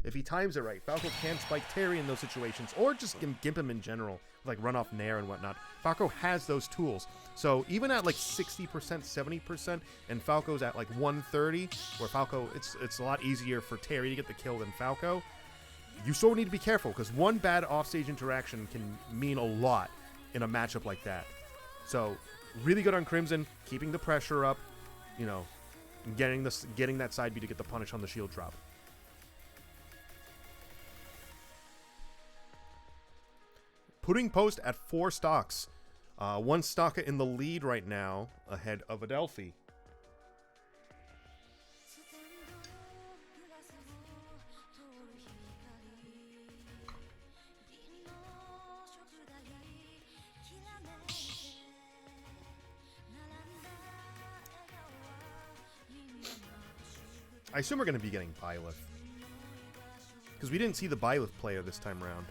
If he times it right, Falco can spike Terry in those situations, or just gimp him in general, like run off Nair and whatnot. Falco has those tools. So even at like 60%, 70%, and Falco's at like 130, where Falco, it's a lot easier for Terry to get the kill than Falco, you still need to be careful, because one bad offstage interaction can mean a lot in a matchup like that. So really good on Crimson, keeping the pressure up, you know, getting that side B to get the punish on the shield drop. Putting post at 4 stocks. 1 stock in the lead right now, ahead of Adelphi. I assume we're going to be getting Byleth, because we didn't see the Byleth player this time around.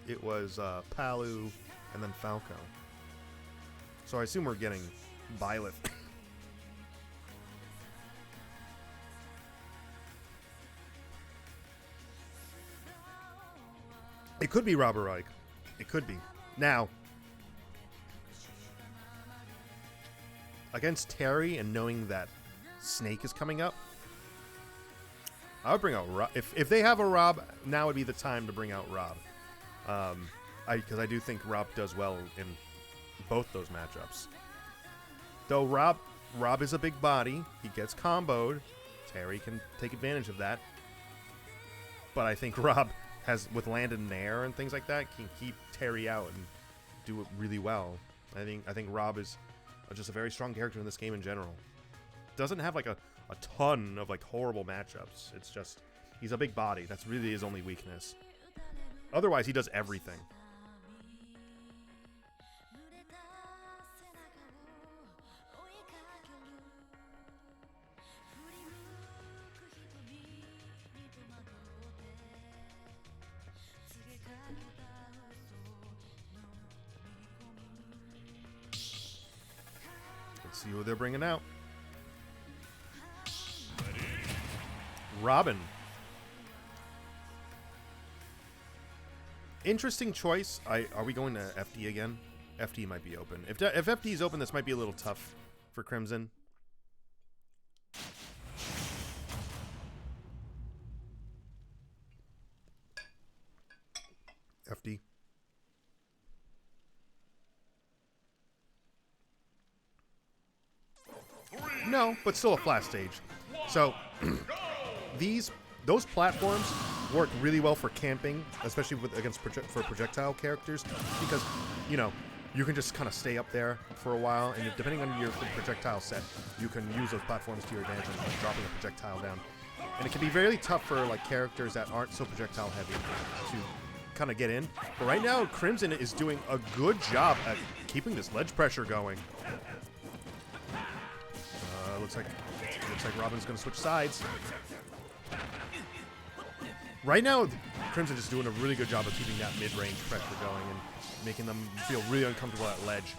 It was Palu and then Falco. So I assume we're getting Byleth. It could be Robert Reich. It could be. Now, against Terry and knowing that Snake is coming up, I would bring out Rob. If they have a Rob, now would be the time to bring out Rob. Because I do think Rob does well in both those matchups. Though Rob is a big body. He gets comboed. Terry can take advantage of that. But I think Rob has, with land in air and things like that, can keep Terry out and do it really well. I think Rob is just a very strong character in this game in general. Doesn't have like a ton of like horrible matchups. It's just he's a big body. That's really his only weakness. Otherwise, he does everything. Let's see who they're bringing out. Robin. Interesting choice. Are we going to FD again? FD might be open. If FD is open, this might be a little tough for Crimson. FD. No, but still a flat stage. So those platforms work really well for camping, especially for projectile characters, because you know you can just kind of stay up there for a while, and depending on your projectile set, you can use those platforms to your advantage, like dropping a projectile down. And it can be very tough for like characters that aren't so projectile heavy to kind of get in. But right now, Crimson is doing a good job at keeping this ledge pressure going. Looks like Robin's going to switch sides. Right now, Crimson is doing a really good job of keeping that mid-range pressure going and making them feel really uncomfortable at ledge.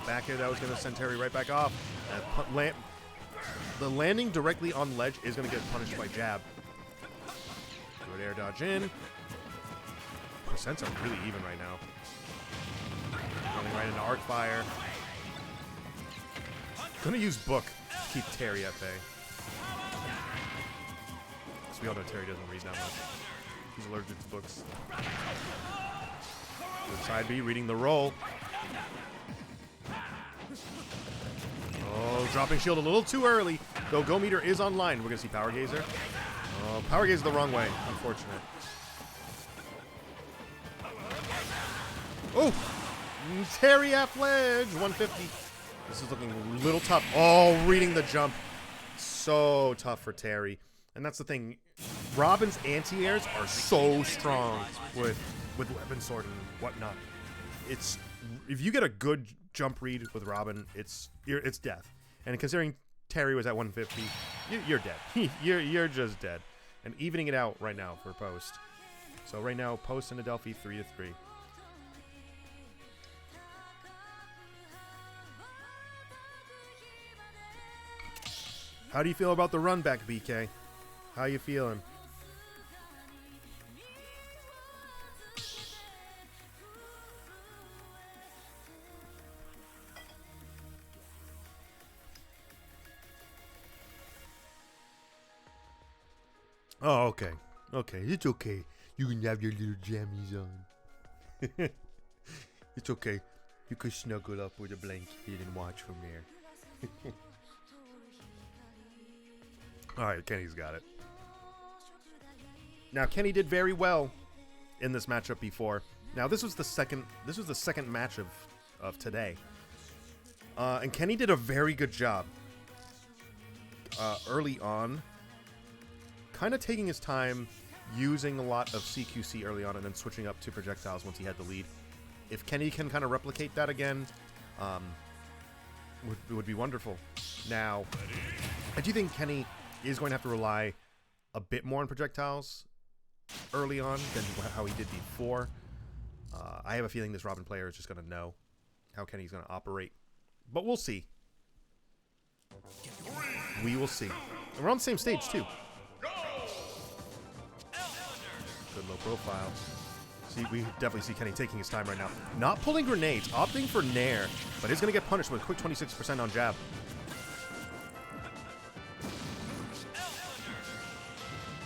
Back air that was going to send Terry right back off. The landing directly on ledge is going to get punished by jab. Good air dodge in. Percents are really even right now. Running Right into arc fire. Gonna use book to keep Terry at bay. Because we all know Terry doesn't read that much. He's allergic to books. Good side B, reading the roll. Oh, dropping shield a little too early. Though Go Meter is online. We're going to see Power Gazer. Oh, Power Gazer the wrong way. Unfortunate. Oh! Terry at ledge. 150. This is looking a little tough. Oh, reading the jump. So tough for Terry. And that's the thing. Robin's anti-airs are so strong with Weapon Sword and whatnot. It's if you get a good jump read with Robin, it's death. And considering Terry was at 150, you're dead. you're just dead. And evening it out right now for Post. So right now, Post and Adelphi 3-3. How do you feel about the run back, BK? How you feeling? Oh, okay. Okay, it's okay. You can have your little jammies on. It's okay. You can snuggle up with a blanket and watch from there. Alright, Kenny's got it. Now, Kenny did very well in this matchup before. Now, this was the second match of today. And Kenny did a very good job early on. Kind of taking his time, using a lot of CQC early on, and then switching up to projectiles once he had the lead. If Kenny can kind of replicate that again, would be wonderful. Now, I do think Kenny is going to have to rely a bit more on projectiles early on than how he did before. I have a feeling this Robin player is just going to know how Kenny's going to operate. But we'll see. We will see. And we're on the same stage, too. Good low profile. See, we definitely see Kenny taking his time right now. Not pulling grenades, opting for Nair, but he's going to get punished with a quick 26% on jab.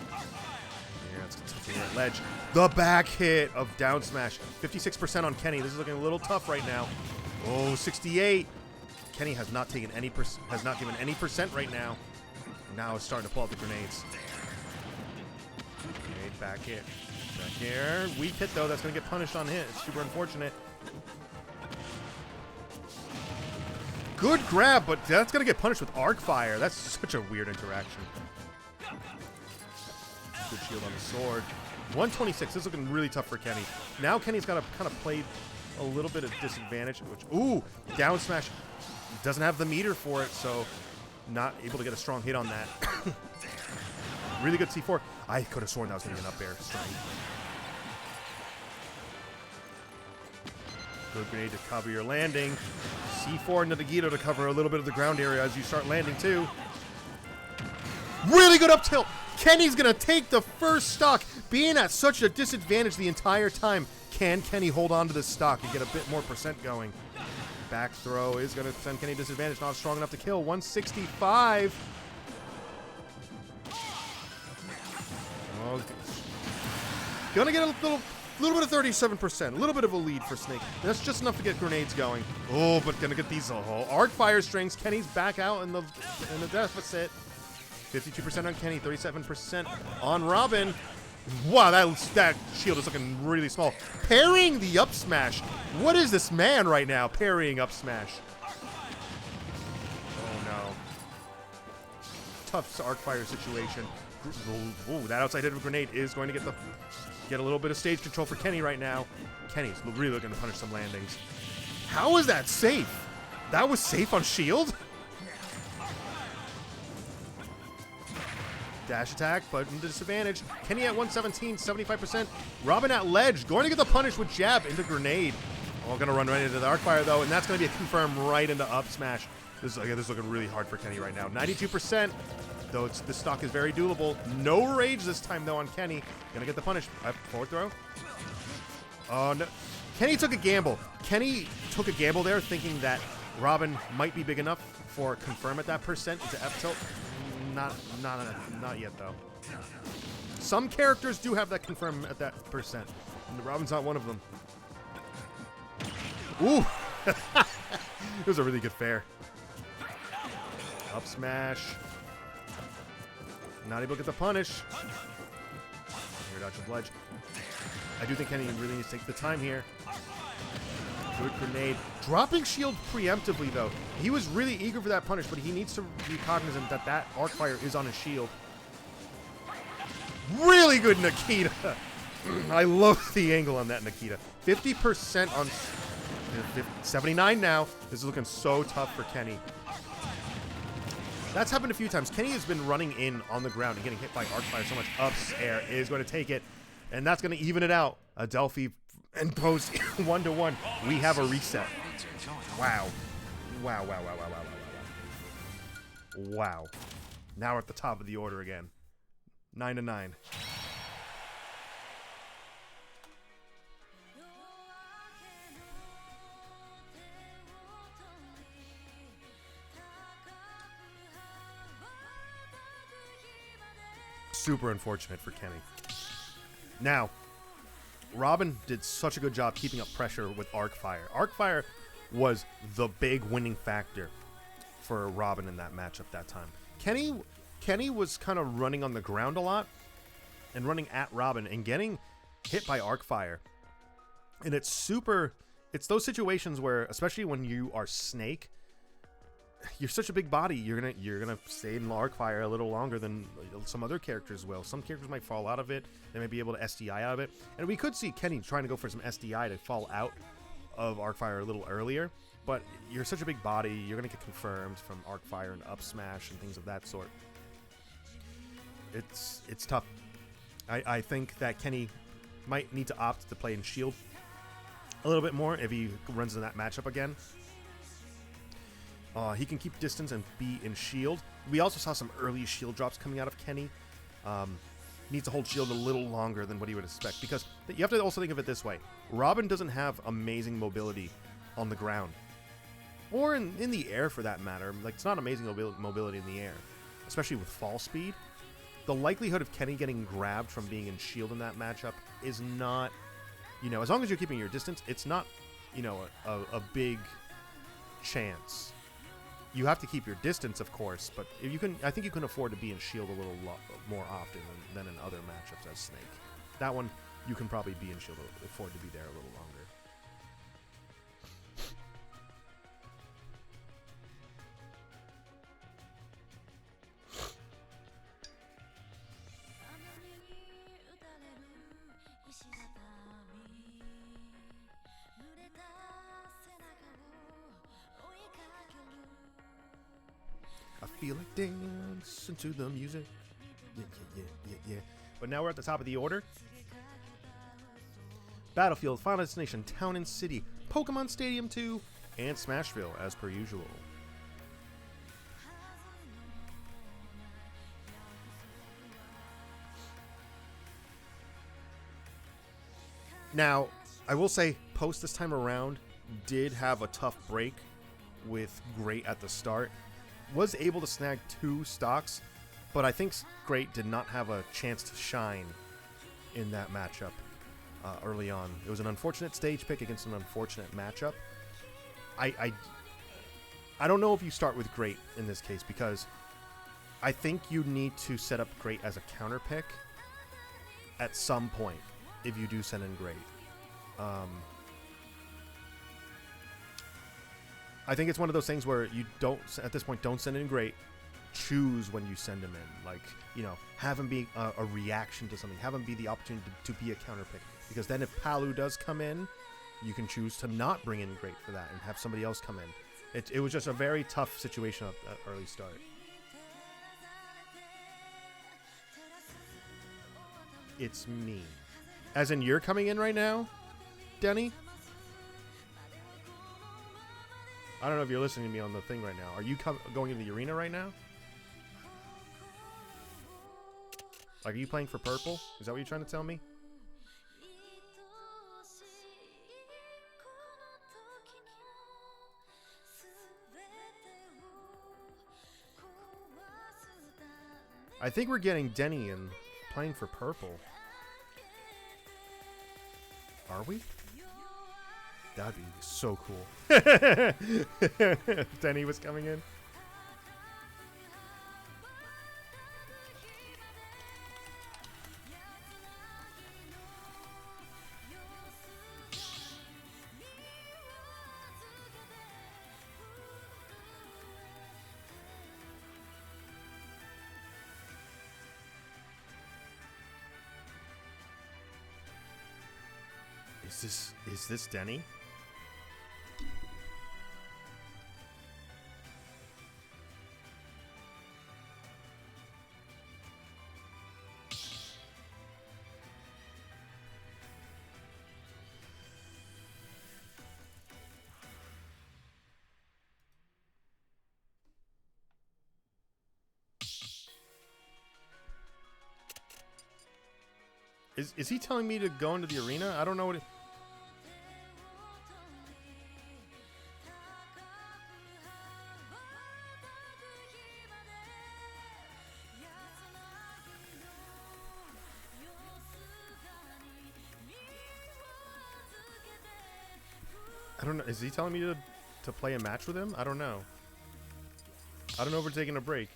Yeah, it's taking that ledge. The back hit of down smash. 56% on Kenny. This is looking a little tough right now. Oh, 68. Kenny has not taken any has not given any percent right now. Now it's starting to pull out the grenades. Grenade back hit. Back here. Weak hit though. That's going to get punished on hit. It's super unfortunate. Good grab, but that's going to get punished with arc fire. That's such a weird interaction. Good shield on the sword. 126. This is looking really tough for Kenny. Now Kenny's got to kind of play a little bit of disadvantage. Which, ooh, down smash. Doesn't have the meter for it, so not able to get a strong hit on that. Really good C4. I could have sworn that was going to be an up air strike. Good grenade to cover your landing. C4 into the Gito to cover a little bit of the ground area as you start landing too. Really good up tilt. Kenny's going to take the first stock, being at such a disadvantage the entire time. Can Kenny hold on to this stock and get a bit more percent going? Back throw is going to send Kenny disadvantage. Not strong enough to kill. 165. Oh, gonna get a little bit of 37%. A little bit of a lead for Snake. That's just enough to get grenades going. Oh, but gonna get these arc fire strings. Kenny's back out in the deficit. 52% on Kenny. 37% on Robin. Wow, that shield is looking really small. Parrying the up smash. What is this man right now parrying up smash? Oh no. Tough arc fire situation. Ooh, that outside hit of a grenade is going to get a little bit of stage control for Kenny right now. Kenny's really looking to punish some landings. How is that safe? That was safe on shield? Dash attack, but into disadvantage. Kenny at 117, 75%. Robin at ledge, going to get the punish with jab into grenade. Oh, going to run right into the arc fire though, and that's going to be a confirm right into up smash. This is looking really hard for Kenny right now. 92%, though the stock is very doable. No rage this time though on Kenny. Going to get the punish. Forward throw. Oh no. Kenny took a gamble. Kenny took a gamble there, thinking that Robin might be big enough for confirm at that percent into F tilt. Not yet though. Some characters do have that confirm at that percent, and Robin's not one of them. Ooh, it was a really good fair. Up smash. Not able to get the punish. Air dodge and ledge. I do think Kenny really needs to take the time here. Good grenade. Dropping shield preemptively, though. He was really eager for that punish, but he needs to be cognizant that that arc fire is on his shield. Really good Nikita. I love the angle on that Nikita. 50% on 79 now. This is looking so tough for Kenny. That's happened a few times. Kenny has been running in on the ground and getting hit by arc fire so much. Ups air is going to take it, and that's going to even it out. Adelphi and post 1-1. We have a reset. Wow. Wow, wow, wow, wow, wow, wow, wow. Wow. Now we're at the top of the order again. 9-9. Super unfortunate for Kenny. Now, Robin did such a good job keeping up pressure with arc fire. Arc fire was the big winning factor for Robin in that matchup that time. Kenny was kind of running on the ground a lot and running at Robin and getting hit by arc fire. And it's those situations where, especially when you are Snake, you're such a big body, you're gonna stay in arc fire a little longer than some other characters will. Some characters might fall out of it. They might be able to SDI out of it. And we could see Kenny trying to go for some SDI to fall out of arc fire a little earlier. But you're such a big body, you're gonna get confirmed from arc fire and up smash and things of that sort. It's tough. I think that Kenny might need to opt to play in shield a little bit more if he runs in that matchup again. He can keep distance and be in shield. We also saw some early shield drops coming out of Kenny. Needs to hold shield a little longer than what he would expect, because you have to also think of it this way. Robin doesn't have amazing mobility on the ground. Or in the air, for that matter. Like, it's not amazing mobility in the air, especially with fall speed. The likelihood of Kenny getting grabbed from being in shield in that matchup is not, as long as you're keeping your distance, it's not, a big chance. You have to keep your distance, of course, but if you can, I think you can afford to be in shield a little more often than in other matchups as Snake. That one, you can probably be in shield, afford to be there a little longer. I feel like dancing to the music. Yeah. But now we're at the top of the order. Battlefield, Final Destination, Town and City, Pokemon Stadium 2, and Smashville, as per usual. Now, I will say, Post this time around did have a tough break with Great at the start. Was able to snag 2 stocks, but I think Great did not have a chance to shine in that matchup early on. It was an unfortunate stage pick against an unfortunate matchup. I don't know if you start with Great in this case, because I think you need to set up Great as a counter pick at some point if you do send in Great. I think it's one of those things where you don't, at this point, don't send in Great. Choose when you send him in. Like, have him be a reaction to something. Have him be the opportunity to be a counter pick. Because then if Palu does come in, you can choose to not bring in Great for that and have somebody else come in. It was just a very tough situation at early start. It's me. As in, you're coming in right now, Denny? I don't know if you're listening to me on the thing right now. Are you going into the arena right now? Like, are you playing for purple? Is that what you're trying to tell me? I think we're getting Denny and playing for purple. Are we? That'd be so cool. Denny was coming in. Is this Denny? Is he telling me to go into the arena? I don't know what it... I don't know. Is he telling me to play a match with him? I don't know. I don't know if we're taking a break.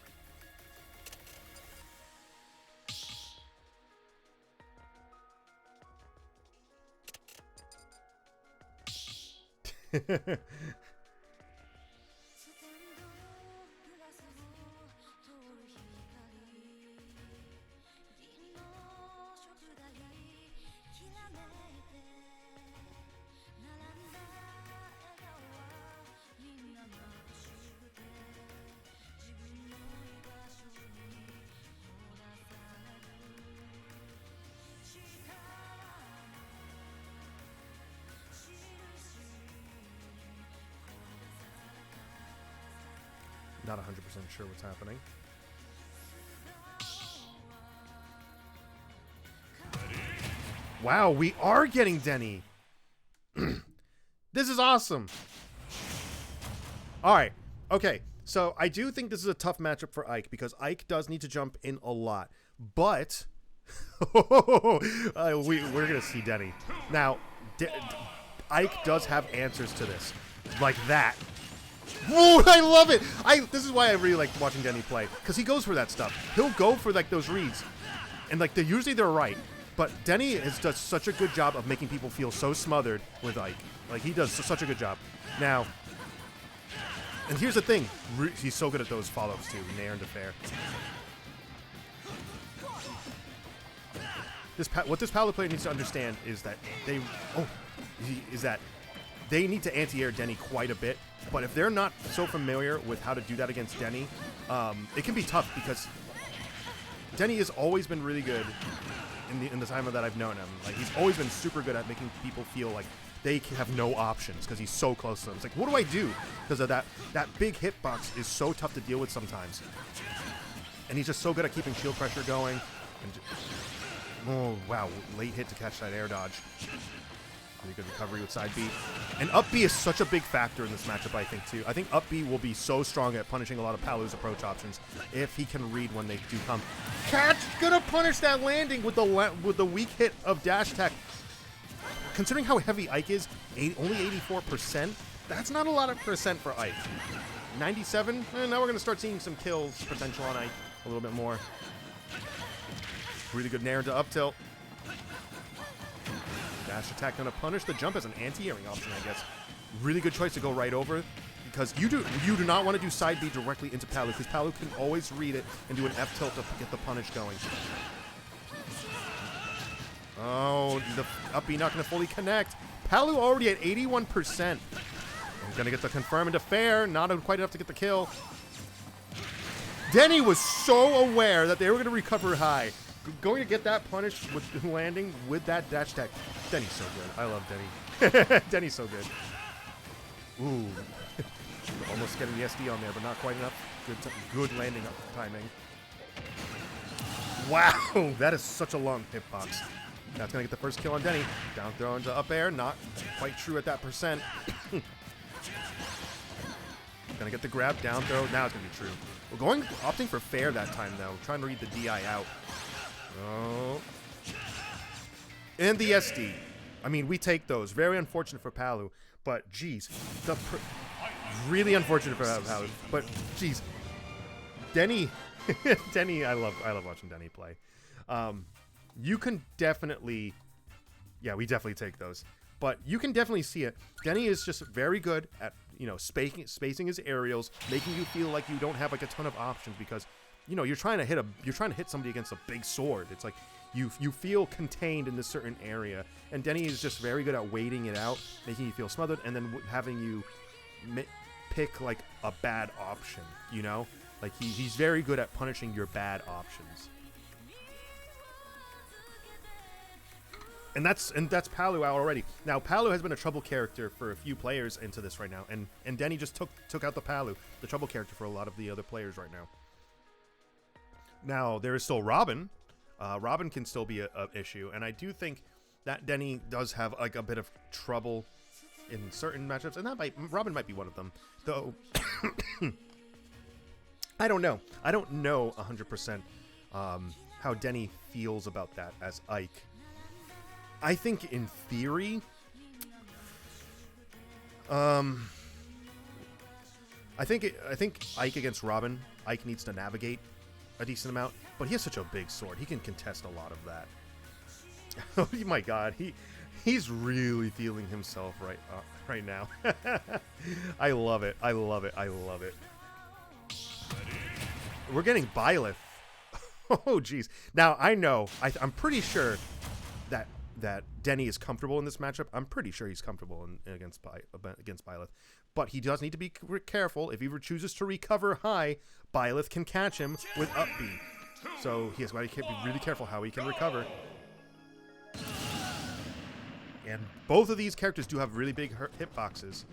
Not 100% sure what's happening. Wow, we are getting Denny. This is awesome. All right. Okay. So I do think this is a tough matchup for Ike because Ike does need to jump in a lot. But we're going to see Denny. Now, Ike does have answers to this. Like that. Whoa, I love it. This is why I really like watching Denny play, because he goes for that stuff. He'll go for like those reads, and like usually they're right. But Denny does such a good job of making people feel so smothered with Ike. Like he does such a good job. Now, and here's the thing: he's so good at those follow-ups too, nair and fair. What this Paolo player needs to understand is that they need to anti-air Denny quite a bit. But if they're not so familiar with how to do that against Denny, it can be tough because Denny has always been really good in the time that I've known him. Like he's always been super good at making people feel like they have no options because he's so close to them. It's like, what do I do? Because of that big hitbox is so tough to deal with sometimes. And he's just so good at keeping shield pressure going. Oh, wow. Late hit to catch that air dodge. Really good recovery with side B. And up B is such a big factor in this matchup, I think, too. I think up B will be so strong at punishing a lot of Palu's approach options if he can read when they do come. Cat's gonna punish that landing with the weak hit of dash tech. Considering how heavy Ike is, only 84%, that's not a lot of percent for Ike. 97, now we're gonna start seeing some kills potential on Ike a little bit more. Really good nair into up tilt. Dash attack gonna punish the jump as an anti-airing option, I guess. Really good choice to go right over because you do not want to do side B directly into Palu because Palu can always read it and do an F tilt to get the punish going. Oh, the up B not gonna fully connect. Palu already at 81%. I'm gonna get the confirm into fair, not quite enough to get the kill. Denny was so aware that they were gonna recover high. Going to get that punish with landing with that dash tech. Denny's so good. I love Denny. Denny's so good. Ooh. Almost getting the SD on there, but not quite enough. Good landing timing. Wow. That is such a long hitbox. That's going to get the first kill on Denny. Down throw into up air. Not quite true at that percent. Gonna get the grab, down throw. Now it's gonna be true. We're opting for fair that time, though. Trying to read the DI out. Oh. And the SD. I mean, we take those. Very unfortunate for Palu, but geez. Really unfortunate for Palu, but geez. Denny, Denny, I love watching Denny play. You can definitely, yeah, we definitely take those. But you can definitely see it. Denny is just very good at, you know, spacing his aerials, making you feel like you don't have like a ton of options because, you know, you're trying to hit somebody against a big sword. It's like you feel contained in this certain area, and Denny is just very good at waiting it out, making you feel smothered, and then having you pick like a bad option. You know, like he's very good at punishing your bad options. And that's Palu out already. Now Palu has been a trouble character for a few players into this right now, and Denny just took out the trouble character for a lot of the other players right now. Now there is still Robin. Robin can still be a issue, and I do think that Denny does have like a bit of trouble in certain matchups, and Robin might be one of them. Though I don't know. I don't know 100% how Denny feels about that as Ike. I think in theory, I think Ike against Robin, Ike needs to navigate a decent amount, but he has such a big sword. He can contest a lot of that. Oh my God, he's really feeling himself right now. I love it. I love it. I love it. We're getting Byleth. Oh geez. Now I know. I'm pretty sure that Denny is comfortable in this matchup. I'm pretty sure he's comfortable against Byleth. But he does need to be careful. If he chooses to recover high, Byleth can catch him with up B. So he has got to be really careful how he can recover. And both of these characters do have really big hitboxes.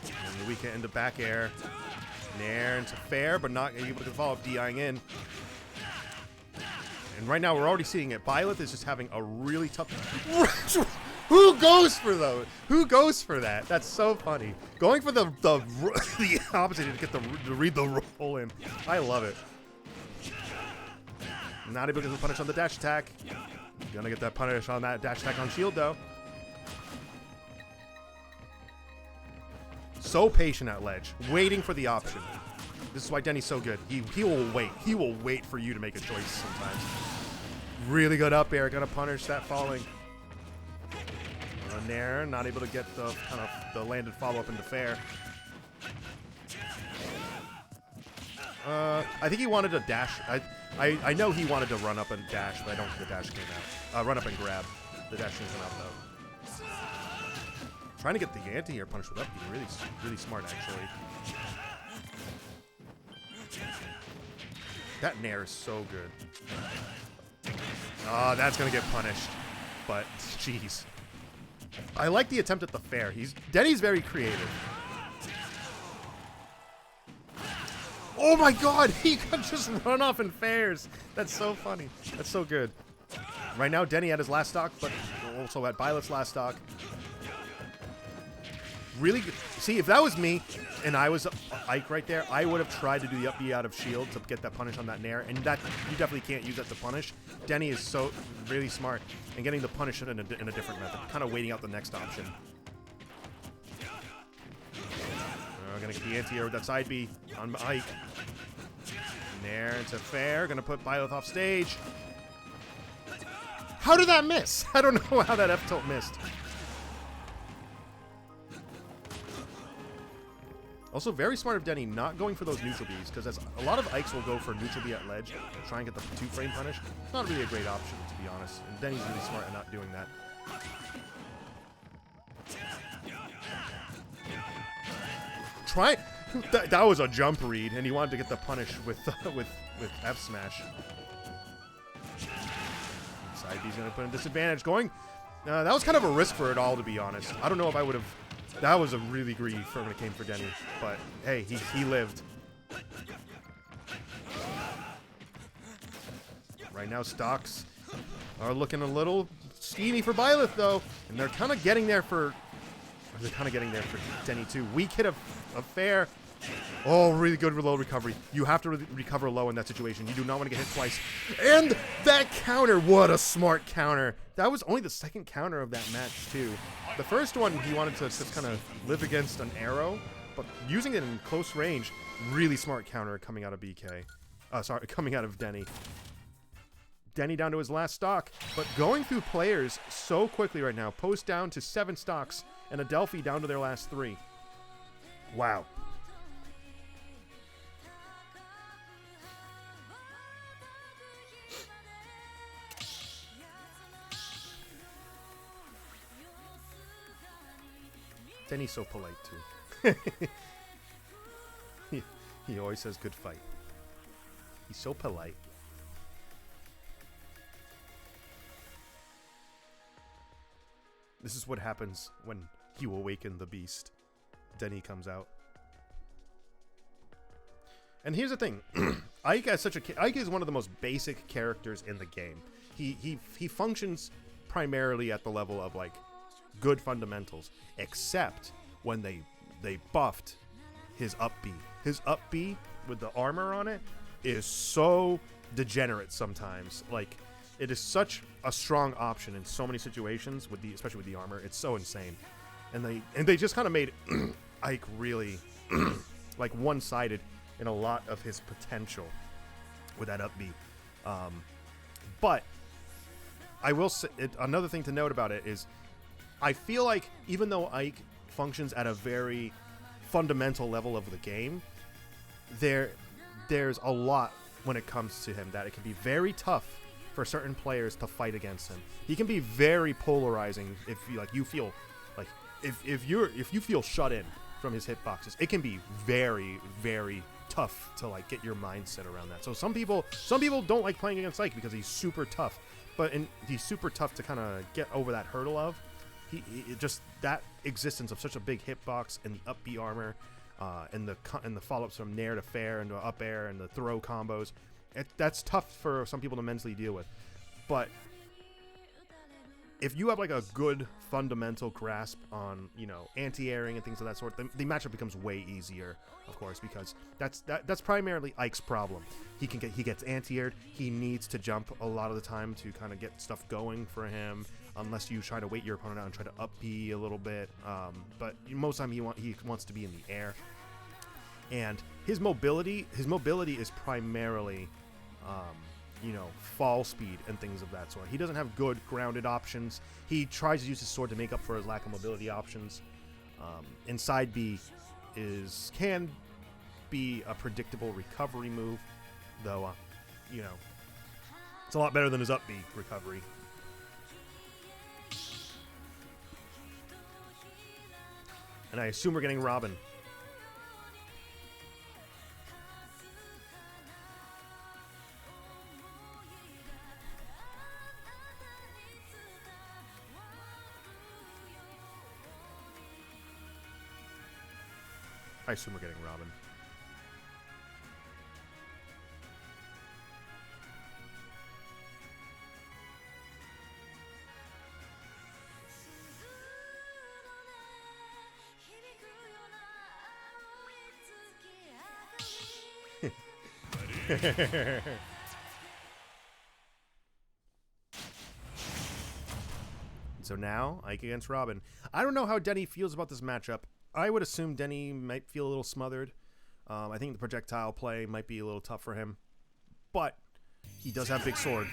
And we can end the back air. Nair into fair, but not able to follow up DIing in. And right now we're already seeing it. Byleth is just having a really tough... Who goes for those? Who goes for that? That's so funny. Going for the opposite to get to read the roll in. I love it. Not able to get the punish on the dash attack. Gonna get that punish on that dash attack on shield though. So patient at ledge, waiting for the option. This is why Denny's so good. He will wait. He will wait for you to make a choice sometimes. Really good up air. Gonna punish that falling. Nair, not able to get the kind of the landed follow-up into fair. I think he wanted a dash. I know he wanted to run up and dash, but I don't think the dash came out. Run up and grab. The dash didn't come out though. Trying to get the anti-air punish with up B. Really smart actually. That Nair is so good. That's gonna get punished. But jeez. I like the attempt at the fair. Denny's very creative. Oh my God, he could just run off in fairs. That's so funny. That's so good. Right now, Denny at his last stock, but also at Byleth's last stock. Really good. See, if that was me and I was Ike right there, I would have tried to do the up B out of shield to get that punish on that Nair, and that you definitely can't use that to punish. Denny is so really smart and getting the punish in a different method, kind of waiting out the next option. Gonna get the anti-air with that side B on Ike. Nair into fair, gonna put Byleth off stage. How did that miss? I don't know how that F tilt missed. Also, very smart of Denny not going for those neutral Bs, because a lot of Ikes will go for neutral B at ledge to try and get the 2-frame punish. It's not really a great option, to be honest. And Denny's really smart at not doing that. That was a jump read, and he wanted to get the punish with F smash. Side B's gonna put in disadvantage. That was kind of a risk for it all, to be honest. I don't know if I would have. That was a really greedy when it came for Denny, but hey, he lived. Right now, stocks are looking a little steamy for Byleth, though. And they're kind of getting there for... Denny, too. Weak hit of fair. Oh, really good low recovery. You have to recover low in that situation. You do not want to get hit twice. And that counter, what a smart counter. That was only the second counter of that match, too. The first one, he wanted to just kind of live against an arrow, but using it in close range, really smart counter coming out of BK. Coming out of Denny. Denny down to his last stock, but going through players so quickly right now. Post down to 7 stocks, and Adelphi down to their last 3. Wow. Denny's so polite, too. he always says good fight. He's so polite. This is what happens when you awaken the beast. Denny comes out. And here's the thing. Ike is one of the most basic characters in the game. He functions primarily at the level of, like, good fundamentals, except when they buffed his up B. His up B with the armor on it is so degenerate sometimes. Like, it is such a strong option in so many situations, especially with the armor. It's so insane. And they just kind of made Ike really like one-sided in a lot of his potential with that up B. But I will say, another thing to note about it is I feel like even though Ike functions at a very fundamental level of the game, there's a lot when it comes to him that it can be very tough for certain players to fight against him. He can be very polarizing if you feel like if you feel shut in from his hitboxes. It can be very, very tough to like get your mindset around that. So some people don't like playing against Ike because he's super tough, he's super tough to kind of get over that hurdle of. He just that existence of such a big hitbox and the up B armor, and the follow-ups from nair to fair and to up air and the throw combos. That's tough for some people to mentally deal with. But if you have like a good fundamental grasp on, anti-airing and things of that sort, the matchup becomes way easier, of course, because that's primarily Ike's problem. He gets anti-aired. He needs to jump a lot of the time to kind of get stuff going for him, unless you try to wait your opponent out and try to up B a little bit. But most of the time he wants to be in the air. And his mobility is primarily fall speed and things of that sort. He doesn't have good grounded options. He tries to use his sword to make up for his lack of mobility options. Inside B can be a predictable recovery move, though it's a lot better than his up B recovery. And I assume we're getting Robin. I assume we're getting Robin. So now, Ike against Robin. I don't know how Denny feels about this matchup. I would assume Denny might feel a little smothered. I think the projectile play might be a little tough for him. But he does have big sword.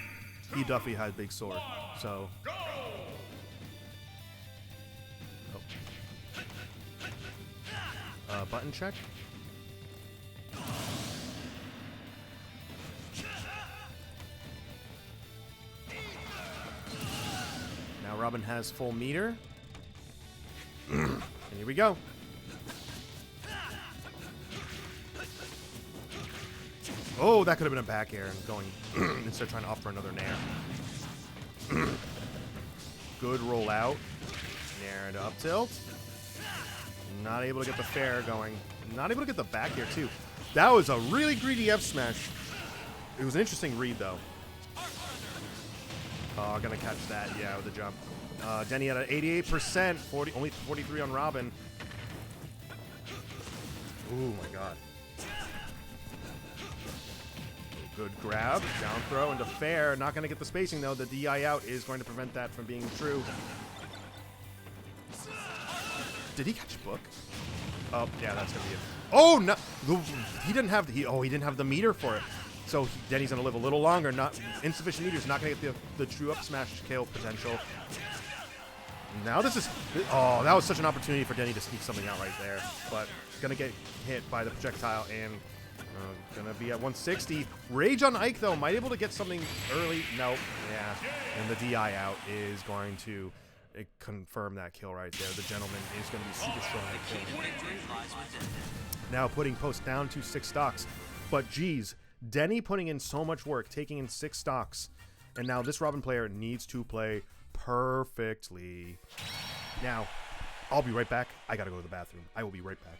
He definitely has big sword. So... button check. Now Robin has full meter. And here we go. Oh, that could have been a back air and going instead of trying to offer another nair. Good roll out. Nair to up tilt. Not able to get the fair going. Not able to get the back air too. That was a really greedy F smash. It was an interesting read though. Oh, gonna catch that. Yeah, with the jump. Denny at an 88%. Only 43 on Robin. Oh my god. Good grab. Down throw into fair. Not gonna get the spacing though. The DI out is going to prevent that from being true. Did he catch book? Oh, yeah, that's gonna be it. Oh no! He didn't have he didn't have the meter for it. So Denny's gonna live a little longer. Not insufficient meters. Not gonna get the true up smash kill potential. Now this is that was such an opportunity for Denny to sneak something out right there, but gonna get hit by the projectile and gonna be at 160. Rage on Ike though, might able to get something early. Nope. Yeah, and the DI out is going to confirm that kill right there. The gentleman is going to be super strong at killing. Now putting Post down to 6 stocks. But geez, Denny putting in so much work, taking in 6 stocks. And now this Robin player needs to play perfectly. Now, I'll be right back. I gotta go to the bathroom. I will be right back.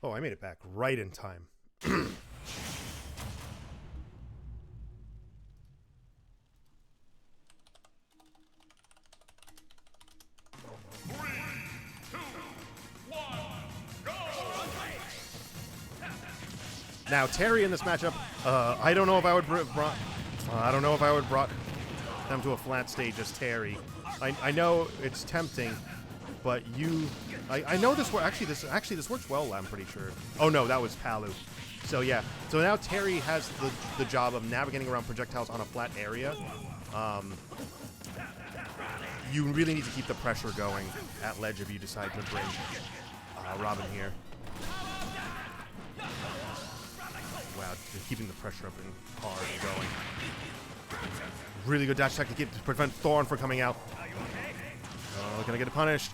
Oh, I made it back right in time. Now Terry in this matchup, I don't know if I would brought them to a flat stage as Terry. I know it's tempting, but I know this works. Actually this works well. I'm pretty sure. Oh no, that was Palu. So yeah. So now Terry has the job of navigating around projectiles on a flat area. You really need to keep the pressure going at ledge if you decide to bring Robin here. Wow, keeping the pressure up and hard and going. Really good dash attack to prevent Thorn from coming out. Gonna get punished.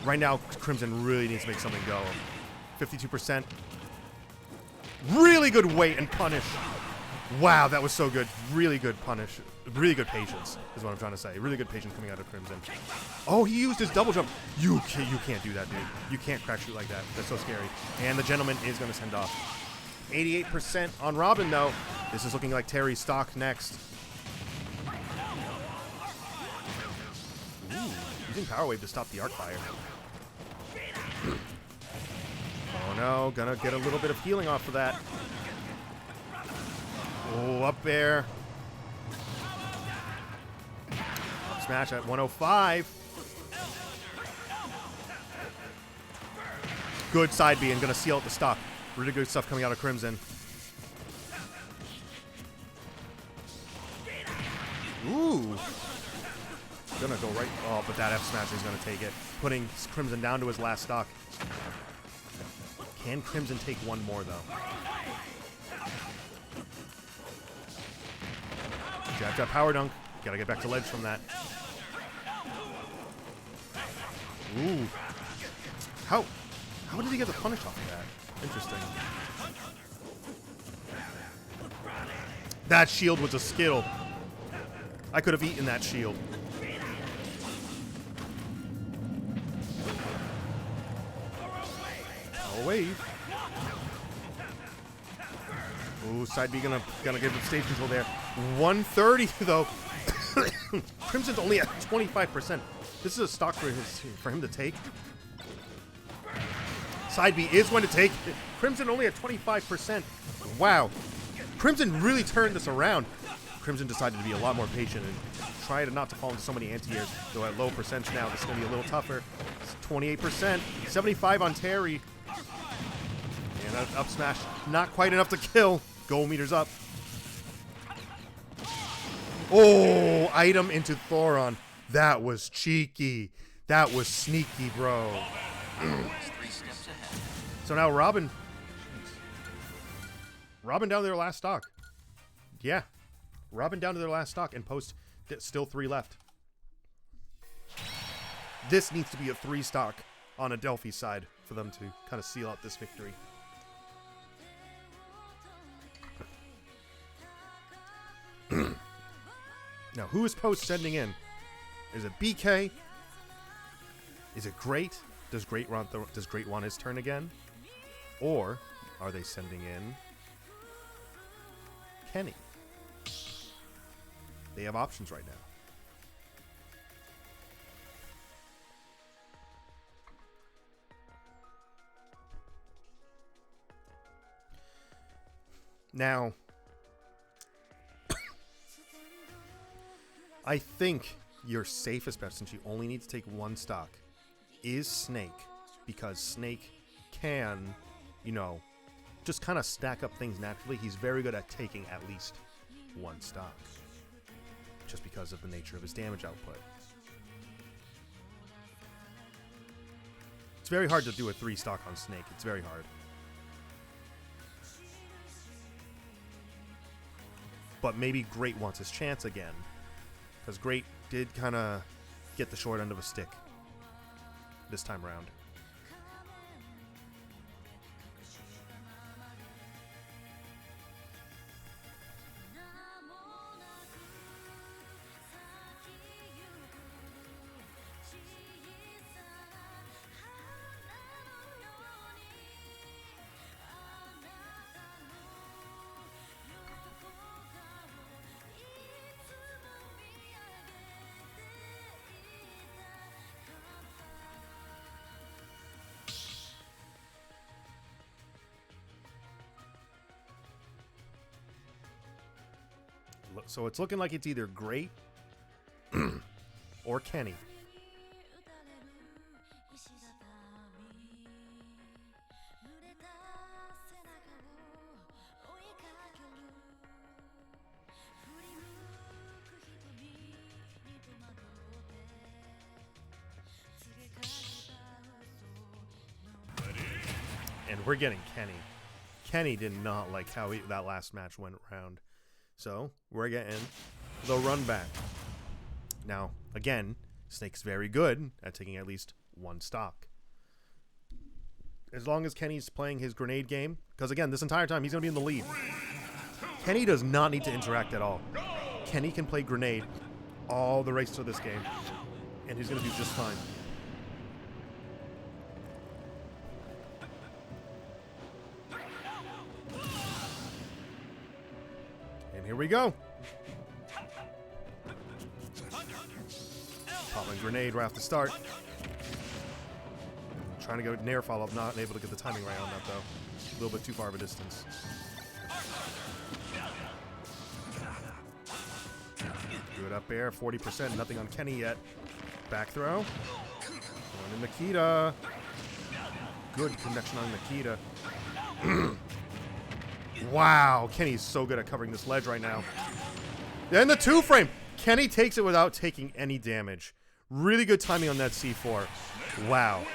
Right now, Crimson really needs to make something go. 52%. Really good weight and punish. Wow, that was so good. Really good punish. Really good patience is what I'm trying to say. Really good patience coming out of Crimson. Oh, he used his double jump. You can't do that, dude. You can't crack shoot like that. That's so scary. And the gentleman is going to send off. 88% on Robin, though. This is looking like Terry's stock next. Ooh, using Power Wave to stop the arc fire. Oh no, gonna get a little bit of healing off of that. Oh, up there. Up smash at 105. Good side B and gonna seal out the stock. Really good stuff coming out of Crimson. Ooh. Gonna go right. Oh, but that F smash is gonna take it. Putting Crimson down to his last stock. Can Crimson take one more though? Jab jab power dunk. Gotta get back to ledge from that. Ooh. How did he get the punish off of that? Interesting. That shield was a skill. I could have eaten that shield. Power wave. Ooh, side B gonna give him stage control there. 130 though. Crimson's only at 25%. This is a stock for him to take. Side B is going to take. Crimson only at 25%. Wow. Crimson really turned this around. Crimson decided to be a lot more patient and try not to fall into so many anti-airs. Though at low percentage now, this is going to be a little tougher. It's 28%. 75 on Terry. And an up smash. Not quite enough to kill. Goal meters up. Oh, item into Thoron. That was cheeky. That was sneaky, bro. So now Robin down to their last stock. Yeah. Robin down to their last stock and post still 3 left. This needs to be a 3 stock on Adelphi's side for them to kind of seal out this victory. Now, who is post sending in? Is it BK? Is it Great? Does Great want his turn again? Or are they sending in Kenny? They have options right now. Now, I think your safest bet, since you only need to take 1 stock, is Snake, because Snake can, you know, just kind of stack up things naturally. He's very good at taking at least 1 stock, just because of the nature of his damage output. It's very hard to do a 3 stock on Snake. It's very hard. But maybe Great wants his chance again, because Great did kind of get the short end of a stick this time around. So it's looking like it's either Great or Kenny. And we're getting Kenny. Kenny did not like how that last match went around. So, we're getting the run back. Now, again, Snake's very good at taking at least 1 stock. As long as Kenny's playing his grenade game, because again, this entire time, he's going to be in the lead. Kenny does not need to interact at all. Kenny can play grenade all the race to this game, and he's going to do just fine. Here we go. Popping grenade right off the start. Trying to go nair follow up, not able to get the timing right on that though. A little bit too far of a distance. Good Good up air, 40%. Nothing on Kenny yet. Back throw. Going to Nikita. Good connection on Nikita. Wow, Kenny's so good at covering this ledge right now. And the 2-frame. Kenny takes it without taking any damage. Really good timing on that C4. Wow.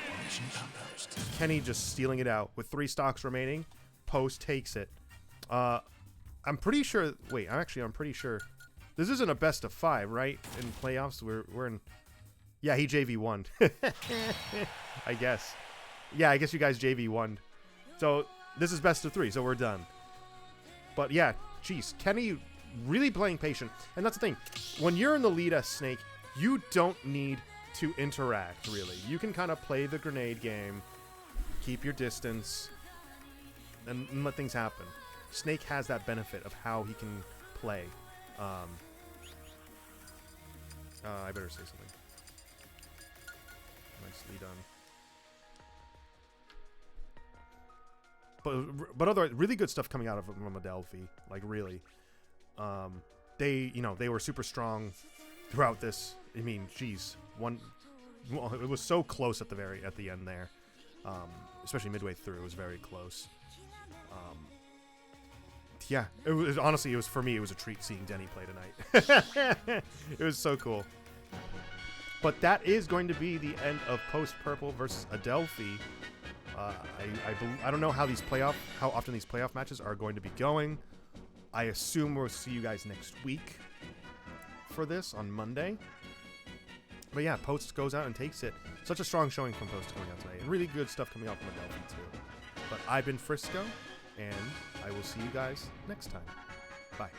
Kenny just stealing it out with 3 stocks remaining. Post takes it. I'm pretty sure. Wait, I'm pretty sure. This isn't a best of 5, right? In playoffs, we're in. Yeah, he JV won. I guess. Yeah, I guess you guys JV won. So this is best of 3, so we're done. But yeah, geez, Kenny really playing patient. And that's the thing. When you're in the lead as Snake, you don't need to interact, really. You can kind of play the grenade game, keep your distance, and let things happen. Snake has that benefit of how he can play. I better say something. Nicely done. But otherwise, really good stuff coming out of from Adelphi. Like, really. They were super strong throughout this. I mean, geez. It was so close at the end there. Especially midway through, it was very close. Yeah, honestly, for me, it was a treat seeing Denny play tonight. It was so cool. But that is going to be the end of Post Purple versus Adelphi. I don't know how often these playoff matches are going to be going. I assume we'll see you guys next week for this on Monday. But yeah, Post goes out and takes it. Such a strong showing from Post coming out tonight. And really good stuff coming out from Adelphi too. But I've been Frisco, and I will see you guys next time. Bye.